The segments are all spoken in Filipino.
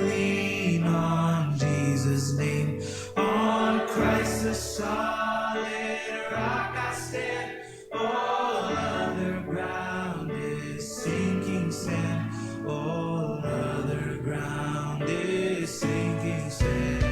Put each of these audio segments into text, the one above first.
lean on Jesus' name. On Christ the solid rock I stand. All other ground is sinking sand. All other ground is sinking sand.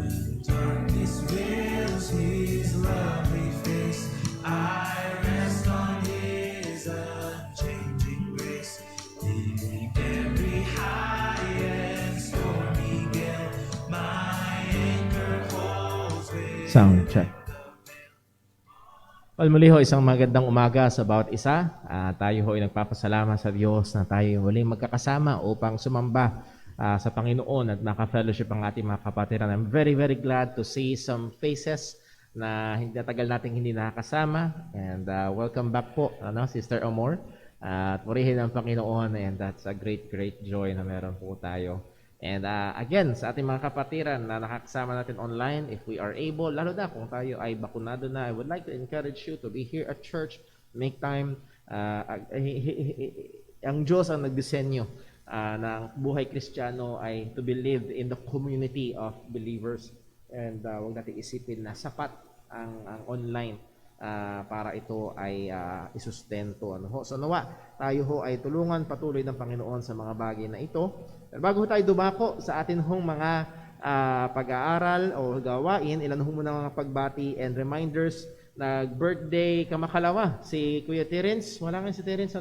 When darkness veils his lovely face, I rest on his unchanging grace. Leaving every high and stormy gale, my anchor holds with. Sound check. Well, muli ho, isang magandang umaga sa bawat isa. Tayo ho ay nagpapasalamat sa Diyos na tayo muling magkakasama upang sumamba sa Panginoon at maka-fellowship ang ating mga kapatiran. I'm very, very glad to see some faces na hindi tagal nating hindi nakakasama. And welcome back po, Sister Amor. At purihin ang Panginoon, and that's a great, great joy na meron po tayo. And again, sa ating mga kapatiran na nakakasama natin online, if we are able, lalo na kung tayo ay bakunado na, I would like to encourage you to be here at church, make time. Ang Diyos ang nagdisenyo na ang buhay Kristiyano ay to be lived in the community of believers. And huwag natin isipin na sapat ang online para ito ay isustento. So nawa, tayo ho ay tulungan patuloy ng Panginoon sa mga bagay na ito. Pero bago tayo dumako sa atin hong mga pag-aaral o gawain, ilan ho muna mga pagbati and reminders. Nag-birthday kamakalawa si Kuya Terence. Wala nga si Terence,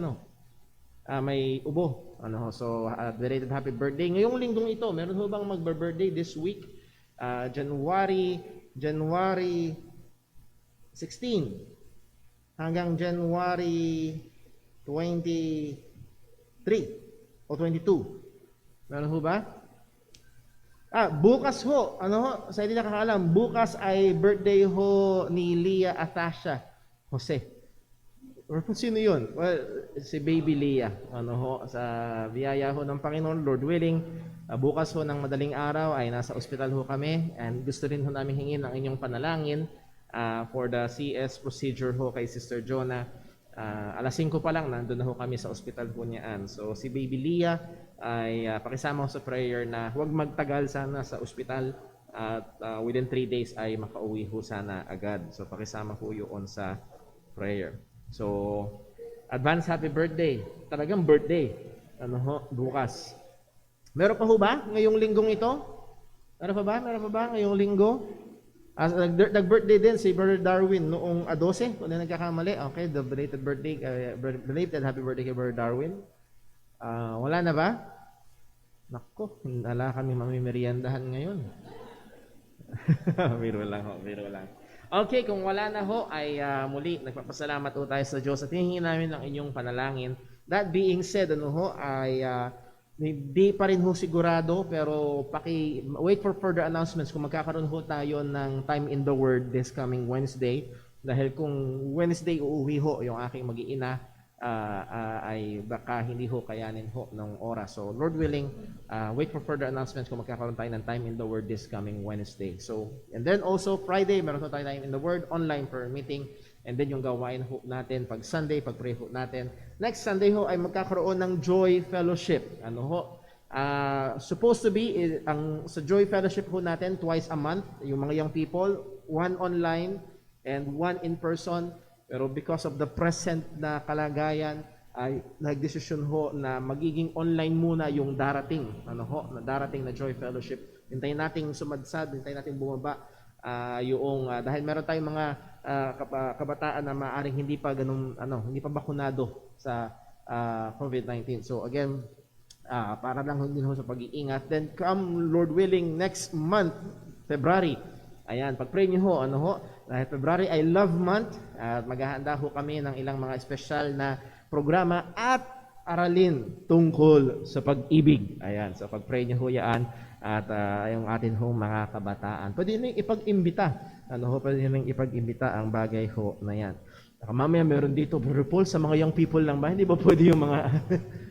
may ubo. So, belated happy birthday. Ngayong linggong ito, meron ho bang mag-birthday this week? January 16 hanggang January 23 o 22. Meron ho ba? Bukas ho, sa hindi nakakaalam, bukas ay birthday ho ni Leah Atasha Jose. Or kung sino yun? Well, si Baby Leah. Sa biyaya ho ng Panginoon, Lord willing, bukas ho ng madaling araw ay nasa ospital ho kami, and gusto rin ho namin hingin ang inyong panalangin for the CS procedure ho kay Sister Jonah. Alas 5 pa lang, nandun na ho kami sa ospital po niyaan. So si Baby Leah ay pakisama ko sa prayer na huwag magtagal sana sa ospital at within 3 days ay makauwi ho sana agad. So pakisama ho yun sa prayer. So advance happy birthday. Talagang birthday. Bukas. Meron pa ho ba ngayong linggong ito? Meron pa ba ngayong linggo? Nag-birthday din si Brother Darwin noong 12, kung na nagkakamali. Okay, the belated birthday, belated happy birthday kay Brother Darwin. Wala na ba? Nako, wala kami mamimeriendahan ngayon. Biro lang. Okay, kung wala na ho, ay muli, nagpapasalamat ho tayo sa Diyos at hihingin namin ang inyong panalangin. That being said, hindi pa rin ho sigurado, pero wait for further announcements kung magkakaroon ho tayo ng time in the Word this coming Wednesday. Dahil kung Wednesday uuwi ho yung aking mag-iina, ay baka hindi ho kayanin ho ng oras. So Lord willing, wait for further announcements kung magkakaroon tayo ng time in the Word this coming Wednesday. So, and then also Friday, meron ho tayo time in the Word, online prayer meeting. And then yung gawain ho natin pag Sunday, pag pray ho natin. Next Sunday ho ay magkakaroon ng Joy Fellowship. Supposed to be sa Joy Fellowship ho natin twice a month. Yung mga young people, one online and one in person. Pero because of the present na kalagayan, ay nagdesisyon ho na magiging online muna yung darating. Na darating na Joy Fellowship. Hintayin nating sumadsad, hintayin nating bumaba. Dahil meron tayong mga kabataan na maaring hindi pa bakunado sa COVID-19. So again, para lang din ho sa pag-iingat. Then come Lord willing next month, February. Ayan, pag-pray niyo ho, dahil February ay Love Month at maghahanda ho kami ng ilang mga espesyal na programa at aralin tungkol sa pag-ibig. Ayan, so pag-pray niyo ho yan at yung atin hong mga kabataan. Pwede nyo ipag-imbita. Pwede nyo ipag-imbita ang bagay ho na yan. Mamaya meron dito, Brother Paul, sa mga young people lang ba? Hindi ba pwede yung mga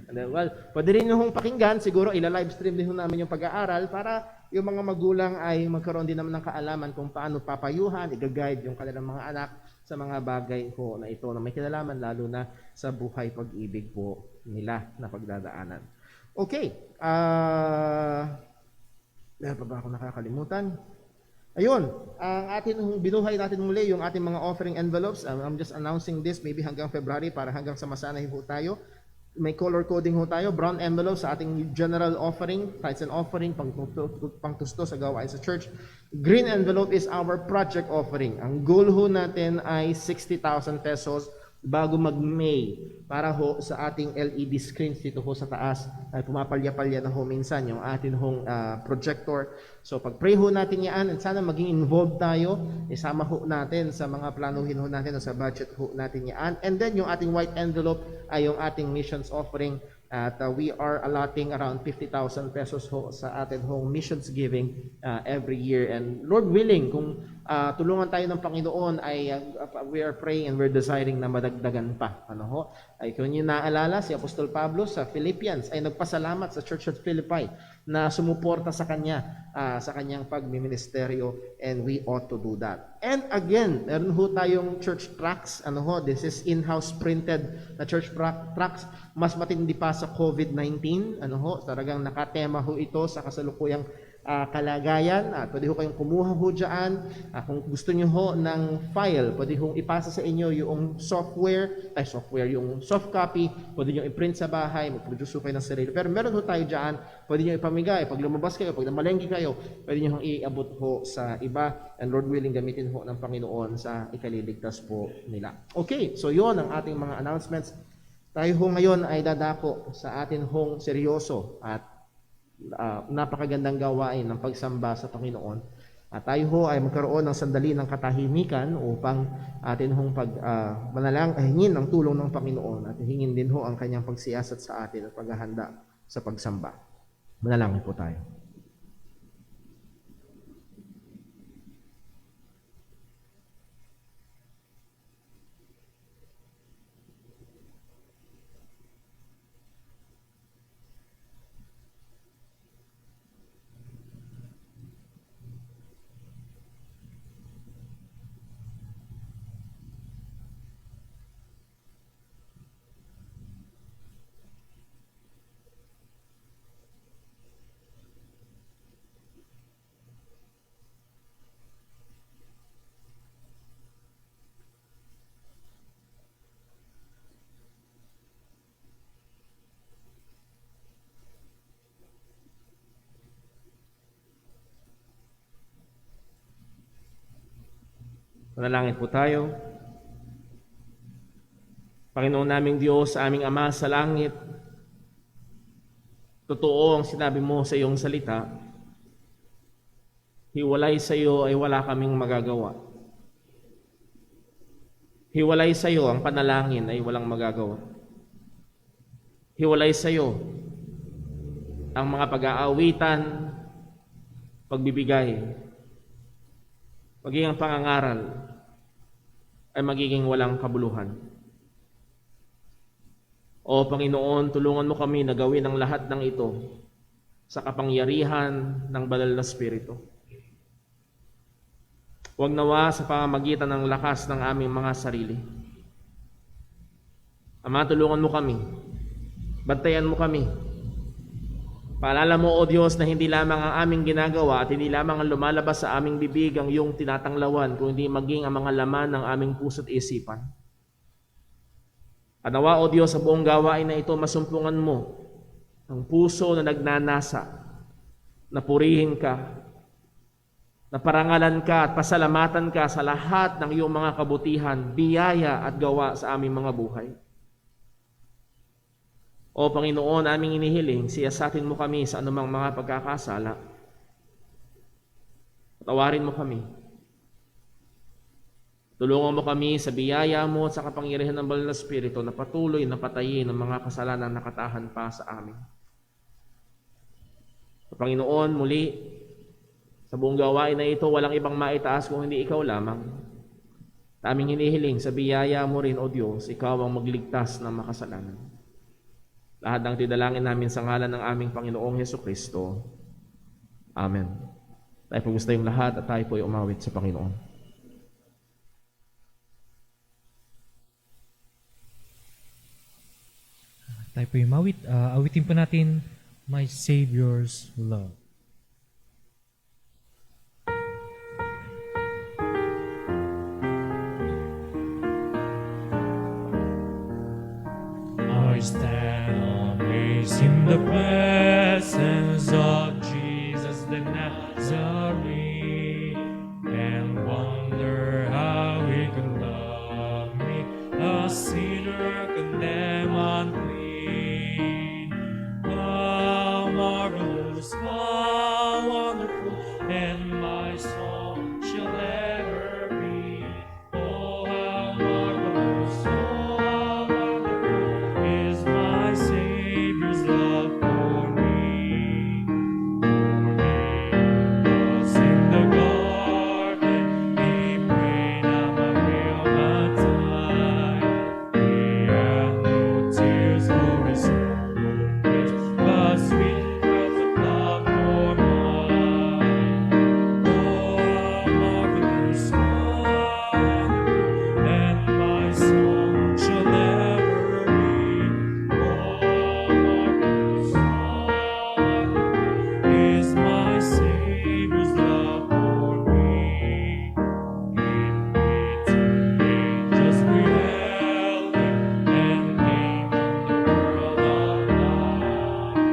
And then, well, pwede rin yung pakinggan, siguro ila-livestream din namin yung pag-aaral para yung mga magulang ay magkaroon din naman ng kaalaman kung paano papayuhan, i-guide yung kanilang mga anak sa mga bagay po na ito na may kinalaman lalo na sa buhay pag-ibig po nila na pagdadaanan. Okay, meron pa ba ako nakakalimutan? Ayun, ang atin binuhay natin muli yung ating mga offering envelopes. I'm just announcing this maybe hanggang February para hanggang sa masanay po tayo. May color coding ho tayo, brown envelope sa ating general offering, tithes and offering, pangtusto sa gawain sa church. Green envelope is our project offering. Ang goal ho natin ay 60,000 pesos bago mag-May para ho sa ating LED screens dito ho sa taas ay pumapalya-palya na ho minsan yung atin hong projector. So pag-pray ho natin yan at sana maging involved tayo, isama ho natin sa mga planuhin ho natin o sa budget ho natin yan. And then yung ating white envelope ay yung ating missions offering at we are allotting around 50,000 pesos ho sa atin hong missions giving every year. And Lord willing, kung tulungan tayo ng Panginoon ay we are praying and we're desiring na madagdagan pa. Ano ho? Ay kung niyo naalala, si Apostol Pablo sa Philippians ay nagpasalamat sa Church at Philippi na sumuporta sa kanya sa kanyang pagmiministeryo, and we ought to do that. And again, meron ho tayong church tracts. Ano ho? This is in-house printed na church tracts. Mas matindi pa sa COVID-19. Ano ho? Talagang nakatema ho ito sa kasalukuyang kalagayan. Pwede ho kayong kumuha ho dyan. Kung gusto nyo ho ng file, pwede ho ipasa sa inyo yung yung soft copy, pwede nyo i-print sa bahay, mag-produce ho kayo ng sarili. Pero meron ho tayo dyan, pwede nyo ipamigay. Pag lumabas kayo, pag namalengke kayo, pwede nyo hong iabot ho sa iba, and Lord willing, gamitin ho ng Panginoon sa ikaliligtas po nila. Okay, so yon ang ating mga announcements. Tayo ho ngayon ay dadako sa atin hong seryoso at napakagandang gawain ng pagsamba sa Panginoon. At tayo ho ay magkaroon ng sandali ng katahimikan upang atin hong hingin ang tulong ng Panginoon at hingin din ho ang kanyang pagsiyasat sa atin at paghahanda sa pagsamba. Manalangin po tayo. Manalangin po tayo. Panginoon naming Diyos, aming Ama sa langit, totoo ang sinabi mo sa iyong salita, hiwalay sa iyo ay wala kaming magagawa. Hiwalay sa iyo ang panalangin ay walang magagawa. Hiwalay sa iyo ang mga pag-aawitan, pagbibigay, magiging ang pangangaral ay magiging walang kabuluhan. O Panginoon, tulungan mo kami na gawin ang lahat ng ito sa kapangyarihan ng banal na Espiritu. Huwag nawa sa pamamagitan ng lakas ng aming mga sarili. Ama, tulungan mo kami. Bantayan mo kami. Paalala mo, O Diyos, na hindi lamang ang aming ginagawa at hindi lamang ang lumalabas sa aming bibig ang iyong tinatanglawan, kundi maging ang mga laman ng aming puso't isipan. At nawa, O Diyos, sa buong gawain na ito, masumpungan mo ang puso na nagnanasa, na purihin ka, na parangalan ka at pasalamatan ka sa lahat ng iyong mga kabutihan, biyaya at gawa sa aming mga buhay. O Panginoon, aming inihiling, siyasatin mo kami sa anumang mga pagkakasala. Tawarin mo kami. Tulungan mo kami sa biyaya mo at sa kapangyarihan ng banal na Espiritu na patuloy na patayin ang mga kasalanan na nakatahan pa sa amin. Panginoon, muli, sa buong gawain na ito, walang ibang maitaas kung hindi ikaw lamang. Aming hinihiling sa biyaya mo rin, O Diyos, ikaw ang magligtas ng makasalanan. Lahat ng tidalangin namin sa ngalan ng aming Panginoong Hesukristo. Amen. Tayo po gusto yung lahat at tayo po ay umawit sa Panginoon. Tayo po yung mawit. Awitin po natin, My Savior's Love. I stand amazed in the presence of Jesus the Nazarene, and wonder how he could love me, a sinner condemned unclean. How marvelous, how wonderful, and my song shall ever be. Oh, how marvelous, oh, how wonderful is my Savior's love for me. Was in the garden, he prayed, I'm a real baptized. He had no tears for his own grace, but sweet drops of love for mine. Oh, how marvelous, how wonderful, and my song shall ever be. Oh, how marvelous, how wonderful is my Savior's love for me. Angels beheld him, and came from the world of light.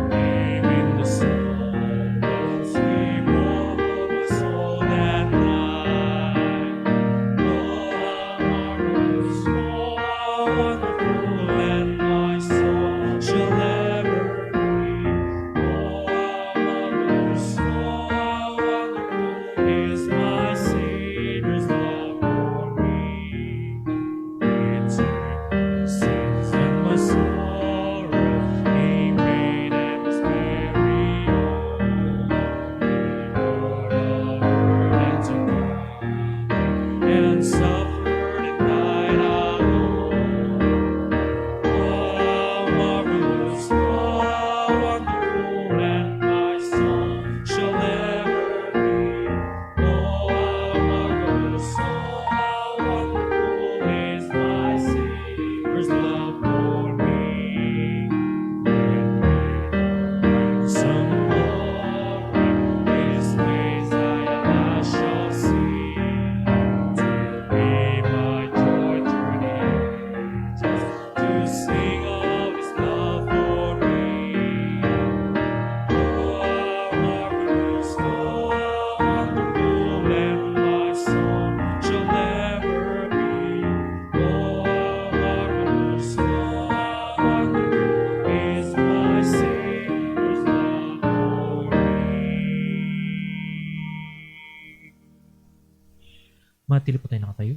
Came in the sorrows, he bore my soul that night. Oh, how marvelous, oh, how wonderful, and my soul shall ever be. Oh, how marvelous, oh, how wonderful is my Savior's love for me. He took sins and my sorrow, he paid and was very own. He bore the burden to God, and suffered and died alone. Oh, how marvelous, oh, how wonderful, and my song shall ever be. Oh, how marvelous, oh, how wonderful is my Savior's love for me. Some glory, his face I at last shall see. To be my joy through the ages, to sing of his love for me. Oh, how marvelous, oh, how wonderful, and my song shall ever be. Oh, how marvelous, oh, how wonderful is my Savior's love for me. Matili po tayo nakatayo.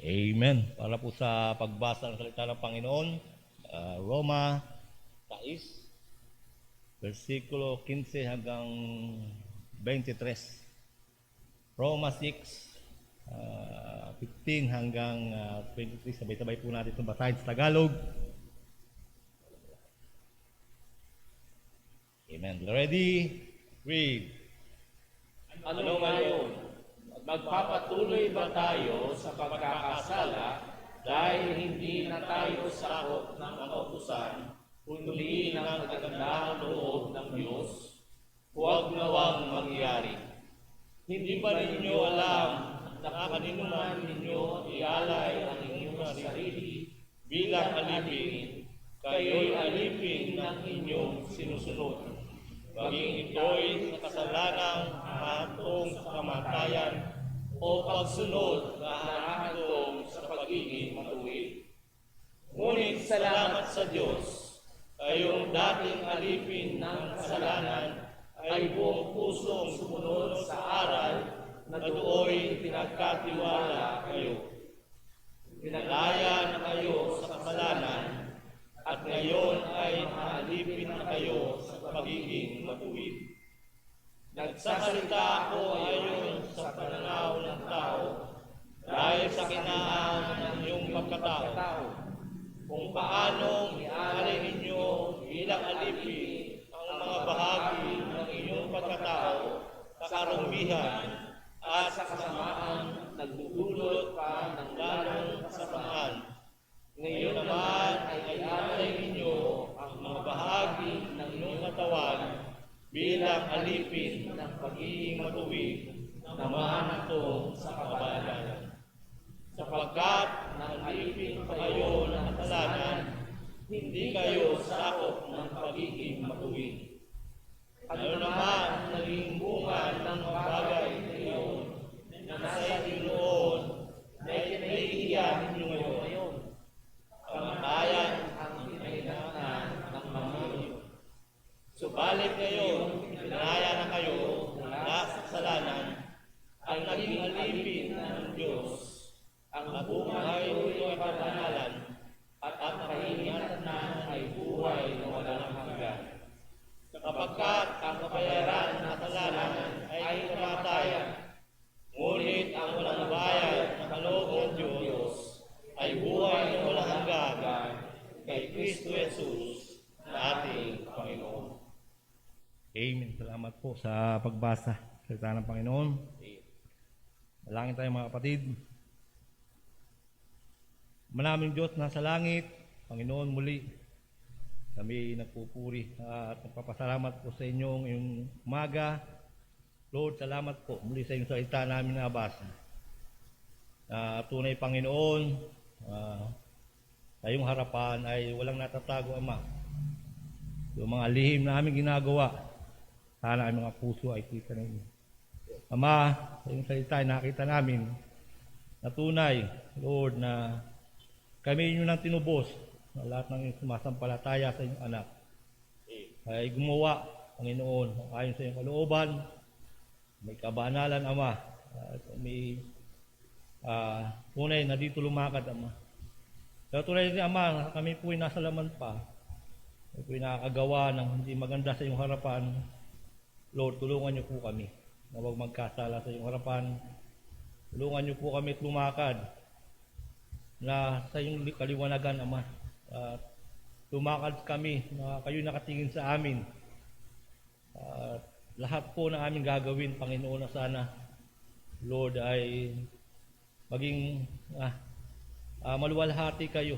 Amen. Para po sa pagbasa ng salita ng Panginoon, Roma 6, versikulo 15 hanggang 23. Roma 6, 15 hanggang 23. Sabay-sabay po natin itong basahin sa Tagalog. Amen. Ready? Read. Ano ngayon? Magpapatuloy ba tayo sa pagkakasala dahil hindi na tayo sakop ng kautusan, kundi ng kagandahang loob ng Diyos? Huwag nawang mangyari. Hindi ba ninyo alam na kanino man ninyo ialay ang inyong sarili bilang alipin, kayo'y alipin ng inyong sinusunod. Maging ito'y sa kasalanang hatong sa kamatayan o pagsunod na hatong sa pagiging matuwid. Ngunit salamat sa Diyos, kayong dating alipin ng kasalanan ay buong pusong sumunod sa aral na doon pinagkatiwala kayo. Pinalaya na kayo sa kasalanan at ngayon ay naalipin na kayo sa pagiging matuwid. Nagsasalita ako ayon sa pananaw ng tao, dahil sa kinaan ng iyong pagkatao, kung paanong ialay ninyo bilang alipin ang mga bahagi ng inyong pagkatao sa karumihan at sa kasamaan, nagdudulot pa ng lalong kasamaan. Ngayon naman ay ialay ninyo ang mga bahagi ng inyong katawan bilang alipin ng pagiging matuwid na mahanatong sa kabanalan. Sapagkat nang alipin pa kayo ng kasalanan, hindi kayo sakop ng pagiging matuwid. Ano naman naging bunga ng mga bagay na iyon na sa inyo noon na naiiyan ninyo ngayon? Kamatayan ang pinahinahan ng mga iyon. Subalit ngayon, pinaya na kayo mula sa kasalanan at naging alipin ng Diyos. Ang buhay ay kabanalan at ang kahinatan ay buhay na walang hanggan. Sapagkat ang kabayaran ng kasalanan ay kamatayan, ngunit ang walang bayad na kaloob ng Diyos ay buhay na walang hanggan kay Kristo Jesus na ating Panginoon. Amen. Salamat po sa pagbasa sa salita ng Panginoon. Malangin tayo mga kapatid. Manaming Diyos nasa langit, Panginoon, muli kami nagpupuri at nagpapasalamat po sa inyong yung umaga. Lord, salamat po muli sa inyong salita namin na nabasa. Tunay Panginoon, sa iyong harapan ay walang natatago, Ama. Yung mga lihim na aming ginagawa, sana ang mga puso ay kita ninyo. Ama, sa iyong salita ay nakita namin na tunay, Lord, na kami inyo nang tinubos na lahat ng iyong sumasampalataya sa inyong anak ay gumawa, Panginoon, ayon sa iyong kalooban, may kabanalan, Ama, at may tunay na dito lumakad, Ama. Pero tunay din, Ama, kami po'y nasa laman pa, kami po'y nakakagawa ng hindi maganda sa iyong harapan. Lord, tulungan niyo po kami na huwag magkasala sa iyong harapan. Tulungan niyo po kami at lumakad na sa iyong kaliwanagan, Ama. At lumakad kami na kayo nakatingin sa amin. At lahat po ng aming gagawin, Panginoon, na sana, Lord, ay maging maluwalhati kayo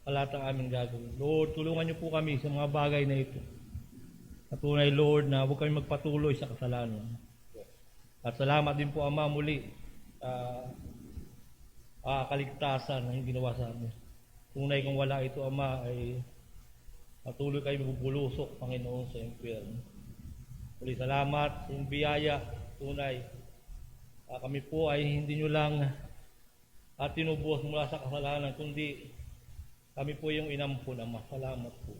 sa lahat ng aming gagawin. Lord, tulungan niyo po kami sa mga bagay na ito. At tunay, Lord, na huwag kami magpatuloy sa kasalanan. At salamat din po, Ama, muli kaligtasan na yung ginawa sa amin. Tunay kung wala ito, Ama, ay patuloy kayo mabubulusok, Panginoon, sa impyerno. Muli salamat sa iyong biyaya, tunay. Kami po ay hindi nyo lang tinubos mula sa kasalanan, kundi kami po yung inampun, Ama. Salamat po.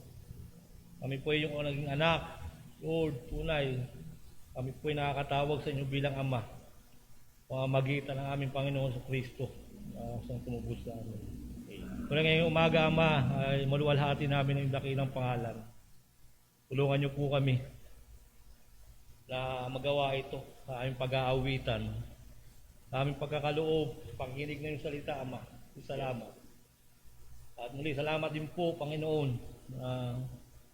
Kami po yung naging anak, Lord, tunay. Kami po ay nakakatawag sa inyo bilang Ama. Pamamagitan ng aming Panginoon sa Kristo sa tumubos sa amin. Kaya ngayong umaga, Ama, ay maluwalhati namin ang dakilang pangalan. Tulungan niyo po kami na magawa ito sa aming pag-aawitan, sa aming pagkakaloob, pagkinig na yung salita, Ama. Salamat. At muli, salamat din po, Panginoon,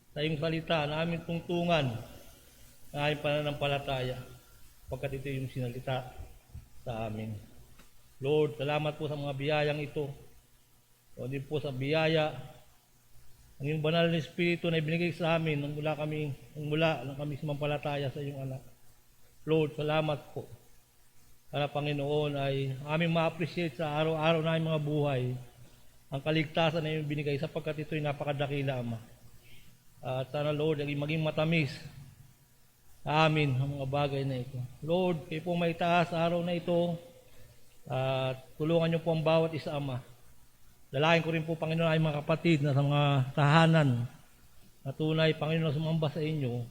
sa iyong salita na aming tungtungan, na aming pananampalataya, pagkat ito yung sinalita sa amin. Lord, salamat po sa mga biyayang ito. O din po sa biyaya ang iyong banal na Espiritu na ibinigay sa amin nang mula na kami sumampalataya sa iyong anak. Lord, salamat po. Para Panginoon ay aming ma-appreciate sa araw-araw na aming mga buhay ang kaligtasan na iyong binigay sapagkat ito ay napakadakila, Ama. At sana, Lord, ay maging matamis sa amin ang mga bagay na ito. Lord, kayo po may taas sa araw na ito at tulungan niyo po ang bawat isa, Ama. Dalahin ko rin po, Panginoon, ay mga kapatid na sa mga tahanan na tunay, Panginoon, sumamba sa inyo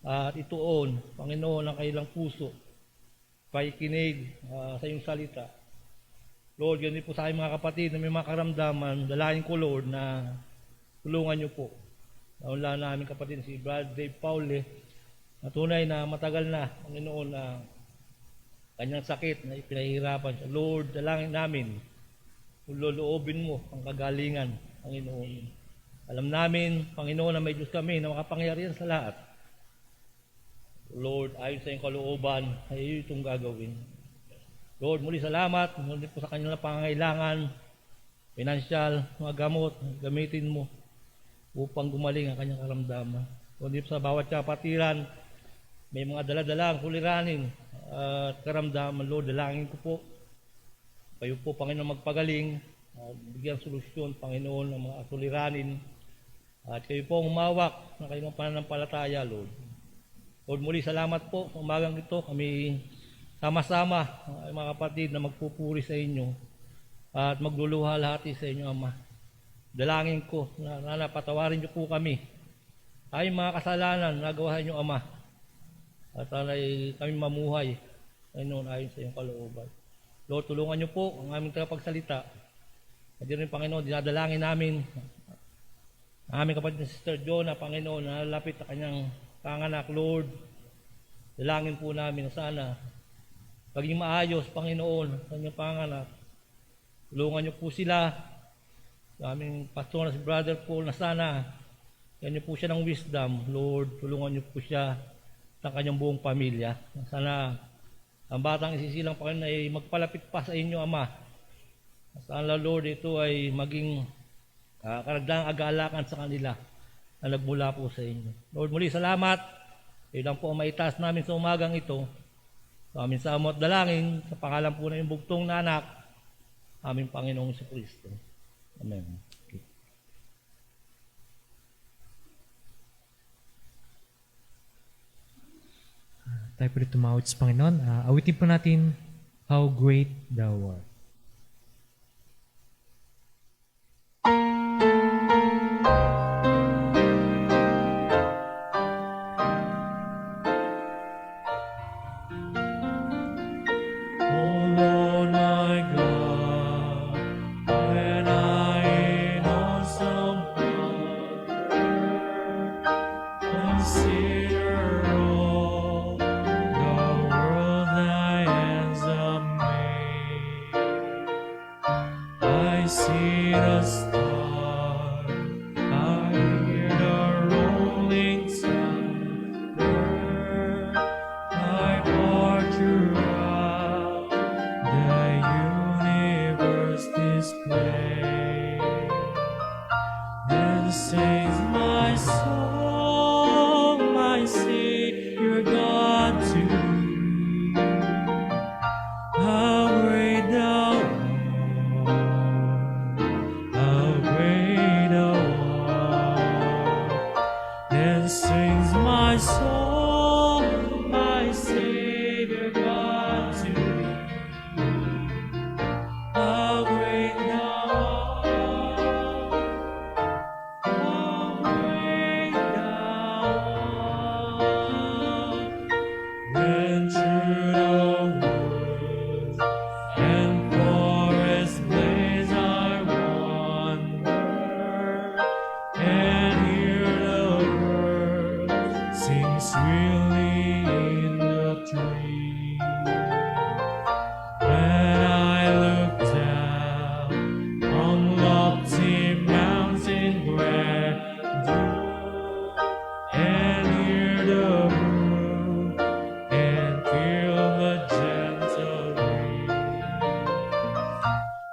at ituon, Panginoon, ang kailang puso, pakikinig sa iyong salita. Lord, ganun po sa aking mga kapatid na may mga karamdaman, dalahin ko, Lord, na tulungan niyo po. Naunla namin kapatid si Brad Dave Paule, na tunay na matagal na, Panginoon, na kanyang sakit na ipinahihirapan siya. Lord, dalangin namin, kung loloobin mo ang kagalingan, Panginoon. Alam namin, Panginoon, na may Diyos kami na makapangyarihan sa lahat. Lord, ayon sa iyong kalooban, ay iyo itong gagawin. Lord, muli salamat, muli po sa kanilang pangangailangan, financial, mga gamot, gamitin mo upang gumaling ang kanyang karamdaman. Kundi sa bawat kapatiran, may mga dala-dala ang suliranin at karamdaman. Lord, dalangin ko po, kayo po, Panginoon, magpagaling, bigyan solusyon, Panginoon, ng mga suliranin, at kayo po humawak ng kanyang pananampalataya, Lord. Lord, muli salamat po, sa umagang ito, kami sama-sama, mga kapatid, na magpupuri sa inyo at magluluhalhati sa inyo, Ama. Dalangin ko na patawarin niyo po kami ay mga kasalanan na nagawa niyo, Ama, at sana'y kami mamuhay Panginoon ayon sa iyong kalooban. Lord, tulungan niyo po ang aming tagapagsalita. At yun rin, Panginoon, dinadalangin namin ang aming kapatid na Sister Jonah, Panginoon, na lalapit sa kanyang panganak. Lord, dalangin po namin na sana maging maayos, Panginoon, sa kanyang panganak. Tulungan niyo po sila, sa aming pastor na si Brother Paul, na sana yan niyo po siya ng wisdom. Lord, tulungan niyo po siya sa kanyang buong pamilya. Sana ang batang isisilang, Panginoon, ay magpalapit pa sa inyo, Ama. Sana, Lord, ito ay maging karagdagang agalakan sa kanila na nagmula po sa inyo. Lord, muli salamat. Yun lang po ang maitaas namin sa umagang ito. Sa aming samo at dalangin, sa pangalan po na yung bugtong na anak, aming Panginoong si Kristo. Amen. Tayo po rin tumawid sa Panginoon. Awitin po natin, How Great Thou Art. Oh Lord my God, when I in awesome wonder consider all the world thy hands have made, I see the stars, I hear the rolling thunder, thy power throughout the universe display. Then sings my soul, my Savior God, to thee. How great thou art, how great thou art. Then sings my soul, my Savior God, to thee. How great thou art, how great thou art. Then through the woods and forests blaze I wander, and hear the birds sing sweetly in the tree. When I look down on lofty mountain grandeur, and hear the brook and feel the gentle breeze,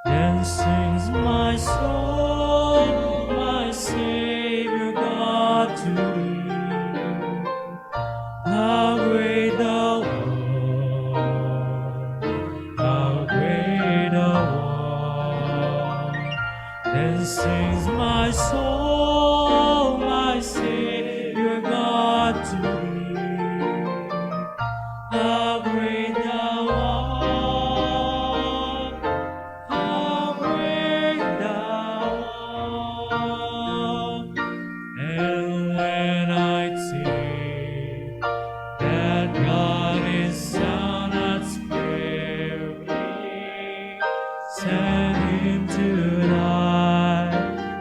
then sings my soul, my Savior God, to thee. How great thou art, how great thou art. Then sings my soul, my Savior God, to thee. How great thou art, how great thou art. And when I think that God is sound not sparing, send him to die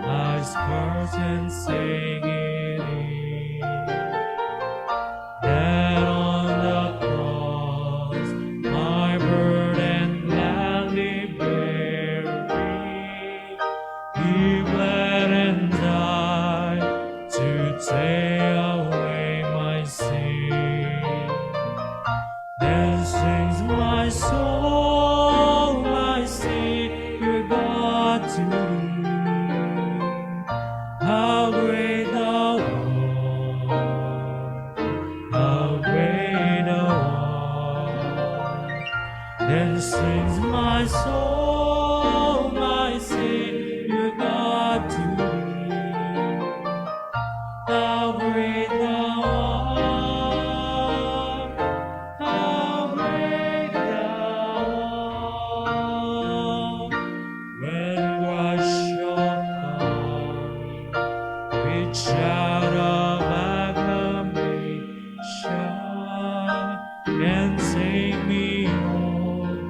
as per sings my soul, my Savior God to thee. How great thou art, how great thou art. Then sings my soul, my Savior God to thee. How great thou art, how great thou art. When Christ shall come, with shout of acclamation, and take me home,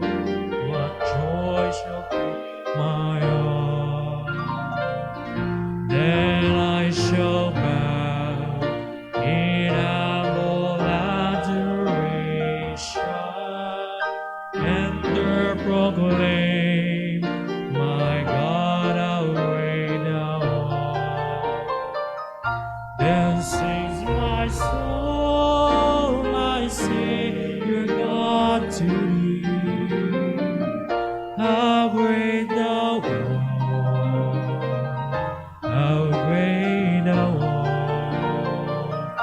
what joy shall fill my heart. Then I shall bow in humble adoration, and there proclaim, my God, how great thou art. Then sings my soul, my Savior God to thee. How great thou art, how great thou art.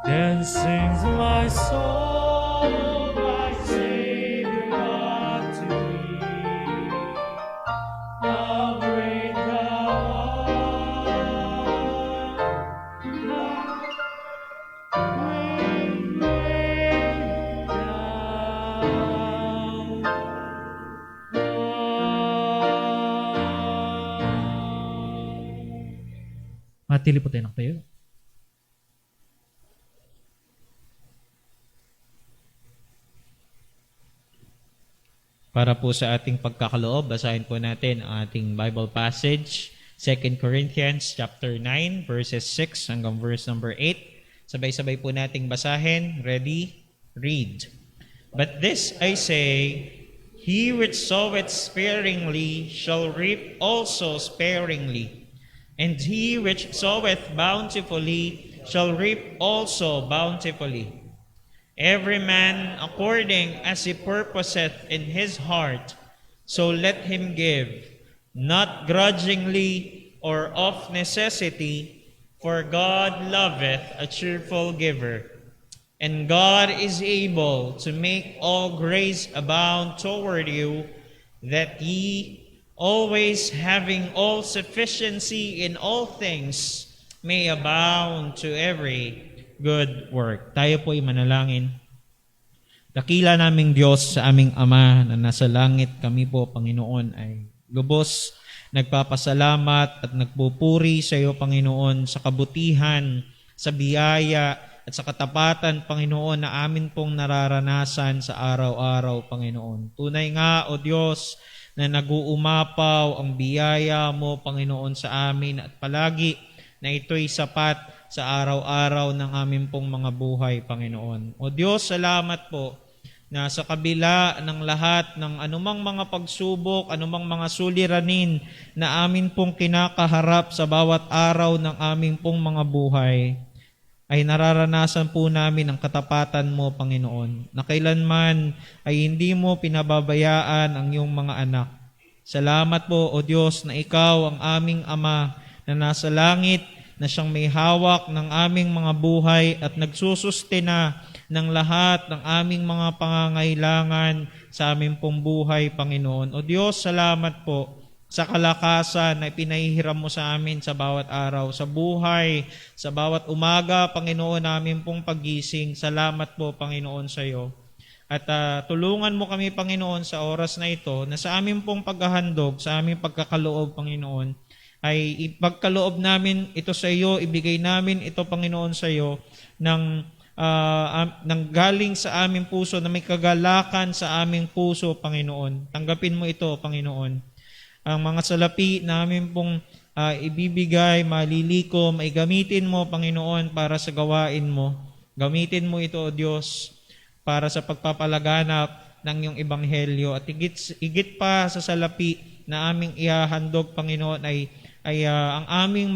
Then sings my soul, my Savior God to thee. How great thou art, how great Matili po tayo ng tayo. Para po sa ating pagkakaloob, basahin po natin ang ating Bible passage, 2 Corinthians chapter 9, verses 6 hanggang verse number 8. Sabay-sabay po nating basahin. Ready? Read. But this I say, he which soweth sparingly shall reap also sparingly, and he which soweth bountifully shall reap also bountifully. Every man according as he purposeth in his heart, so let him give, not grudgingly or of necessity, for God loveth a cheerful giver. And God is able to make all grace abound toward you, that ye, always having all sufficiency in all things, may abound to every good work. Tayo po'y manalangin. Dakila naming Diyos sa aming Ama na nasa langit, kami po, Panginoon, ay lubos nagpapasalamat at nagpupuri sa iyo, Panginoon, sa kabutihan, sa biyaya, at sa katapatan, Panginoon, na amin pong nararanasan sa araw-araw, Panginoon. Tunay nga, O Diyos, na nag-uumapaw ang biyaya mo, Panginoon, sa amin at palagi na ito'y sapat sa araw-araw ng aming pong mga buhay, Panginoon. O Diyos, salamat po na sa kabila ng lahat ng anumang mga pagsubok, anumang mga suliranin na amin pong kinakaharap sa bawat araw ng aming pong mga buhay, ay nararanasan po namin ang katapatan mo, Panginoon, na kailanman ay hindi mo pinababayaan ang iyong mga anak. Salamat po, O Diyos, na ikaw ang aming Ama na nasa langit, na siyang may hawak ng aming mga buhay at nagsusustena ng lahat ng aming mga pangangailangan sa aming pong buhay, Panginoon. O Diyos, salamat po sa kalakasan na pinahihiram mo sa amin sa bawat araw, sa buhay, sa bawat umaga, Panginoon, namin pong paggising. Salamat po, Panginoon, sa iyo. At tulungan mo kami, Panginoon, sa oras na ito, na sa aming pong paghahandog, sa aming pagkakaloob, Panginoon, ay ipagkaloob namin ito sa iyo, ibigay namin ito, Panginoon, sa iyo, ng galing sa aming puso, na may kagalakan sa aming puso, Panginoon. Tanggapin mo ito, Panginoon. Ang mga salapi namin pong ibibigay, malilikom, ay gamitin mo, Panginoon, para sa gawain mo. Gamitin mo ito, O Diyos, para sa pagpapalaganap ng iyong ebanghelyo. At higit pa sa salapi na aming ihahandog, Panginoon, ay ang aming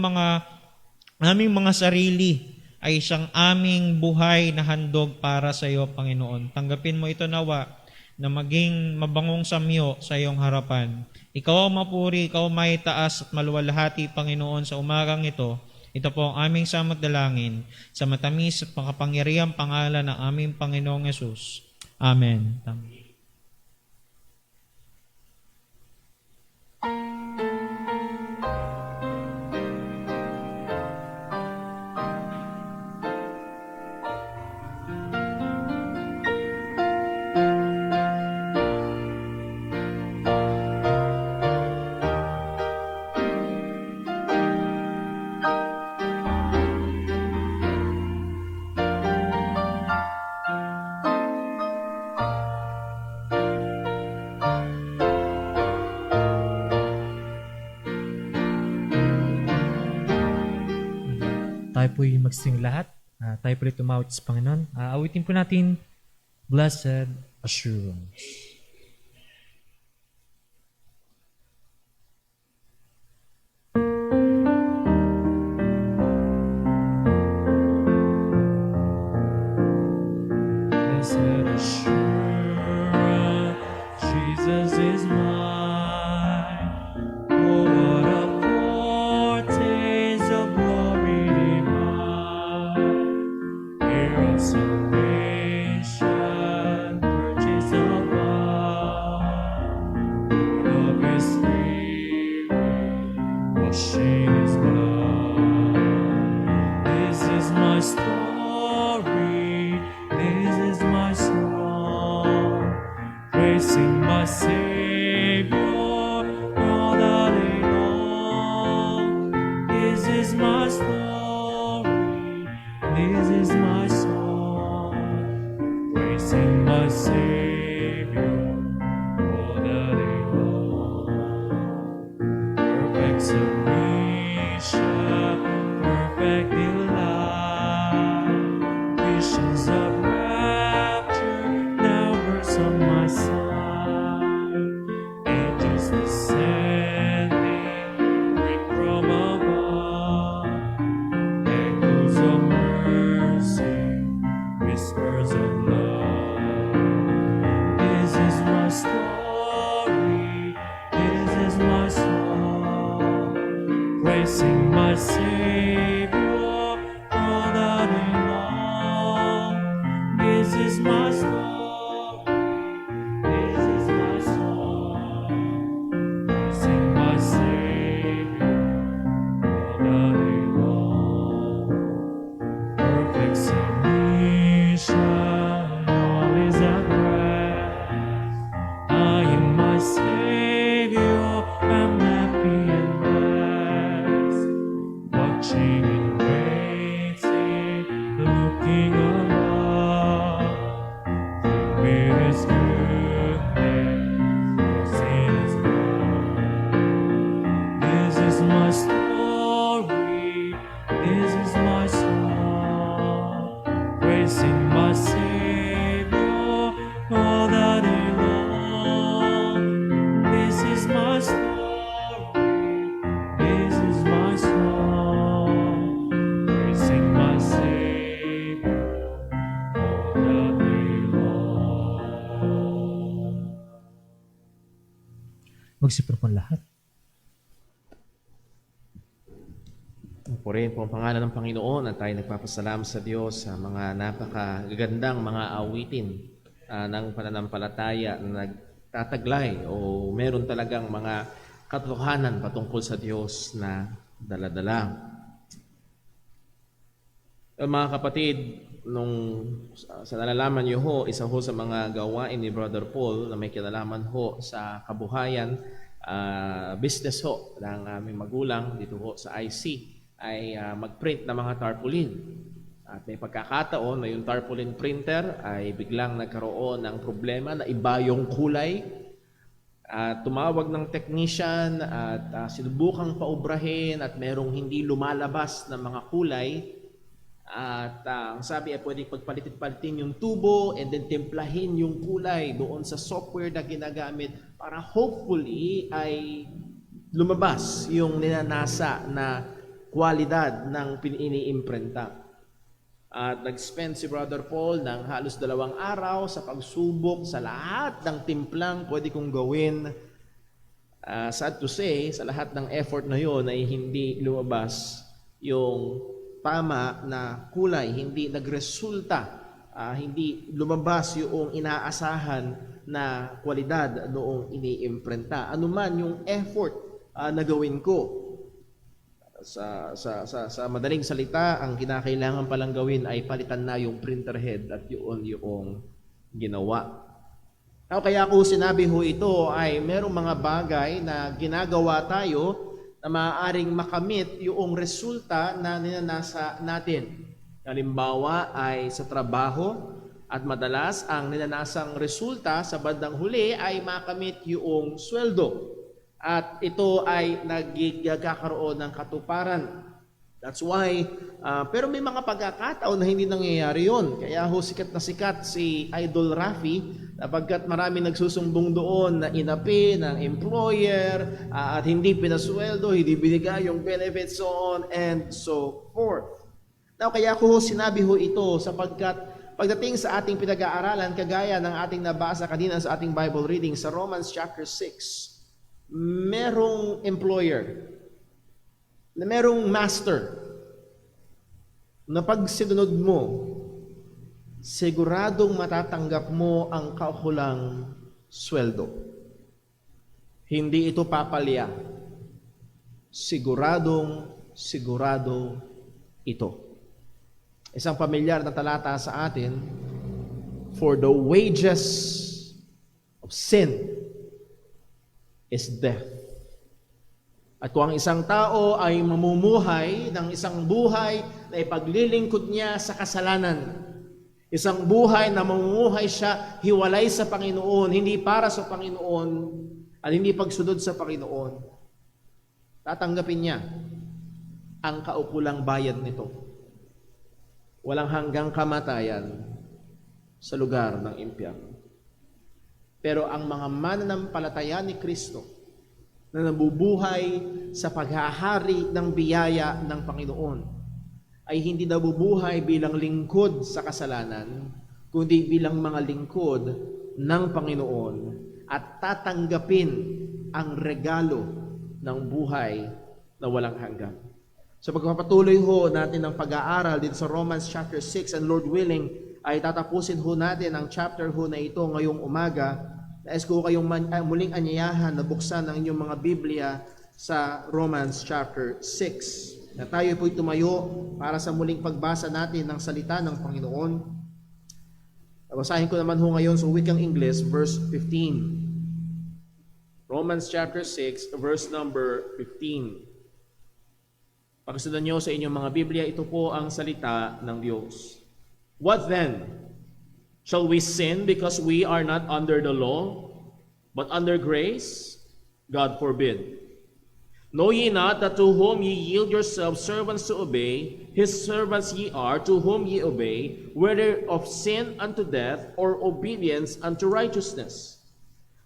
mga sarili ay siyang aming buhay na handog para sa iyo, Panginoon. Tanggapin mo ito nawa na maging mabangong samyo sa iyong harapan. Ikaw ang mapuri, ikaw ang may taas at maluwalhati, Panginoon, sa umagang ito. Ito po ang aming samot dalangin sa matamis at makapangyarihang pangalan ng aming Panginoong Yesus. Amen. Tayo po'y magsing lahat. Tayo po'y tumawit sa Panginoon. Awitin po natin, Blessed Assurance. Blessed assurance, Jesus is mine. Oh, what a foretaste of glory divine. Here of salvation, purchase of God. Born of His Spirit, washing His blood. This is my story. This is my song, praising my Savior all the day long. This is my story, this is my song, praising my Savior all the day long. Perfect submission, perfect delight, visions of rapture now burst on my side. Angels descending, ring from above, echoes of mercy, whispers of love. This is my story, this is my song, praising my Savior all the day long. This is my story, this is my song, praising my Savior all the day long. Perfect submission, all is at rest. I am my Savior, I'm happy and blessed. Watching and waiting, looking above. With His goodness, in His love. This is my story, this is my song, praising my Savior all the day long. This is my story, this is my song, praising my Savior all the day long. Magsipro po lahat. Purihin po ang pangalan ng Panginoon at tayo nagpapasalamat sa Diyos sa mga napakagandang mga awitin ng pananampalataya na nagtataglay o meron talagang mga katotohanan patungkol sa Diyos na daladala. Mga kapatid, sa nalalaman niyo ho, isa ho sa mga gawain ni Brother Paul na may kinalaman ho sa kabuhayan, business ho ng aming magulang dito ho sa IC ay mag-print ng mga tarpaulin. At may pagkakataon na yung tarpaulin printer ay biglang nagkaroon ng problema na iba yung kulay. Tumawag ng technician at sinubukang paubrahin at merong hindi lumalabas na mga kulay. At ang sabi ay pwedeng pagpalitin-palitin yung tubo and then templahin yung kulay doon sa software na ginagamit para hopefully ay lumabas yung ninanasa na kwalidad ng iniimprenta. At nag-spend si Brother Paul ng halos 2 araw sa pagsubok sa lahat ng timplang pwede kong gawin. Sad to say, sa lahat ng effort na yon ay hindi lumabas yung tama na kulay, hindi nagresulta, hindi lumabas yung inaasahan na kwalidad noong iniimprenta. Ano man yung effort na gawin ko, sa madaling salita, ang kinakailangan palang gawin ay palitan na yung printer head at yung ginawa. Kaya ko sinabi ho ito ay merong mga bagay na ginagawa tayo na maaaring makamit yung resulta na ninanasa natin. Halimbawa ay sa trabaho, at madalas ang ninanasang resulta sa bandang huli ay makamit yung sweldo. At ito ay nagkakaroon ng katuparan. That's why, pero may mga pagkakataon na hindi nangyayari yon. Kaya ho sikat na sikat si Idol Rafi, napagkat marami nagsusumbong doon na inapi ng employer at hindi pinasweldo, hindi binigay yung benefits, so on and so forth. Now, kaya ko sinabi ho ito sapagkat pagdating sa ating pinag-aaralan, kagaya ng ating nabasa kanina sa ating Bible reading sa Romans chapter 6, merong employer, na merong master, na pag sinunod mo, siguradong matatanggap mo ang kaukulang sweldo. Hindi ito papalya. Sigurado ito. Isang pamilyar na talata sa atin, for the wages of sin is death. At kung ang isang tao ay mamumuhay ng isang buhay na ipaglilingkod niya sa kasalanan, isang buhay na mamumuhay siya hiwalay sa Panginoon, hindi para sa Panginoon, at hindi pagsunod sa Panginoon, tatanggapin niya ang kaukulang bayad nito. Walang hanggang kamatayan sa lugar ng impyerno. Pero ang mga mananampalataya ni Kristo na nabubuhay sa paghahari ng biyaya ng Panginoon ay hindi nabubuhay bilang lingkod sa kasalanan, kundi bilang mga lingkod ng Panginoon at tatanggapin ang regalo ng buhay na walang hanggan. So pagpapatuloy ho natin ang pag-aaral dito sa Romans chapter 6, and Lord willing, ay tatapusin ho natin ang chapter ho na ito ngayong umaga. Nais ko kayong muling anyayahan na buksan ang inyong mga Biblia sa Romans chapter 6. Na tayo po'y tumayo para sa muling pagbasa natin ng salita ng Panginoon. Basahin ko naman ho ngayon sa wikang English, verse 15. Romans chapter 6, verse number 15. Pagkasundan nyo sa inyong mga Biblia, ito po ang salita ng Diyos. What then? Shall we sin because we are not under the law, but under grace? God forbid. Know ye not that to whom ye yield yourselves servants to obey, his servants ye are, to whom ye obey, whether of sin unto death, or obedience unto righteousness?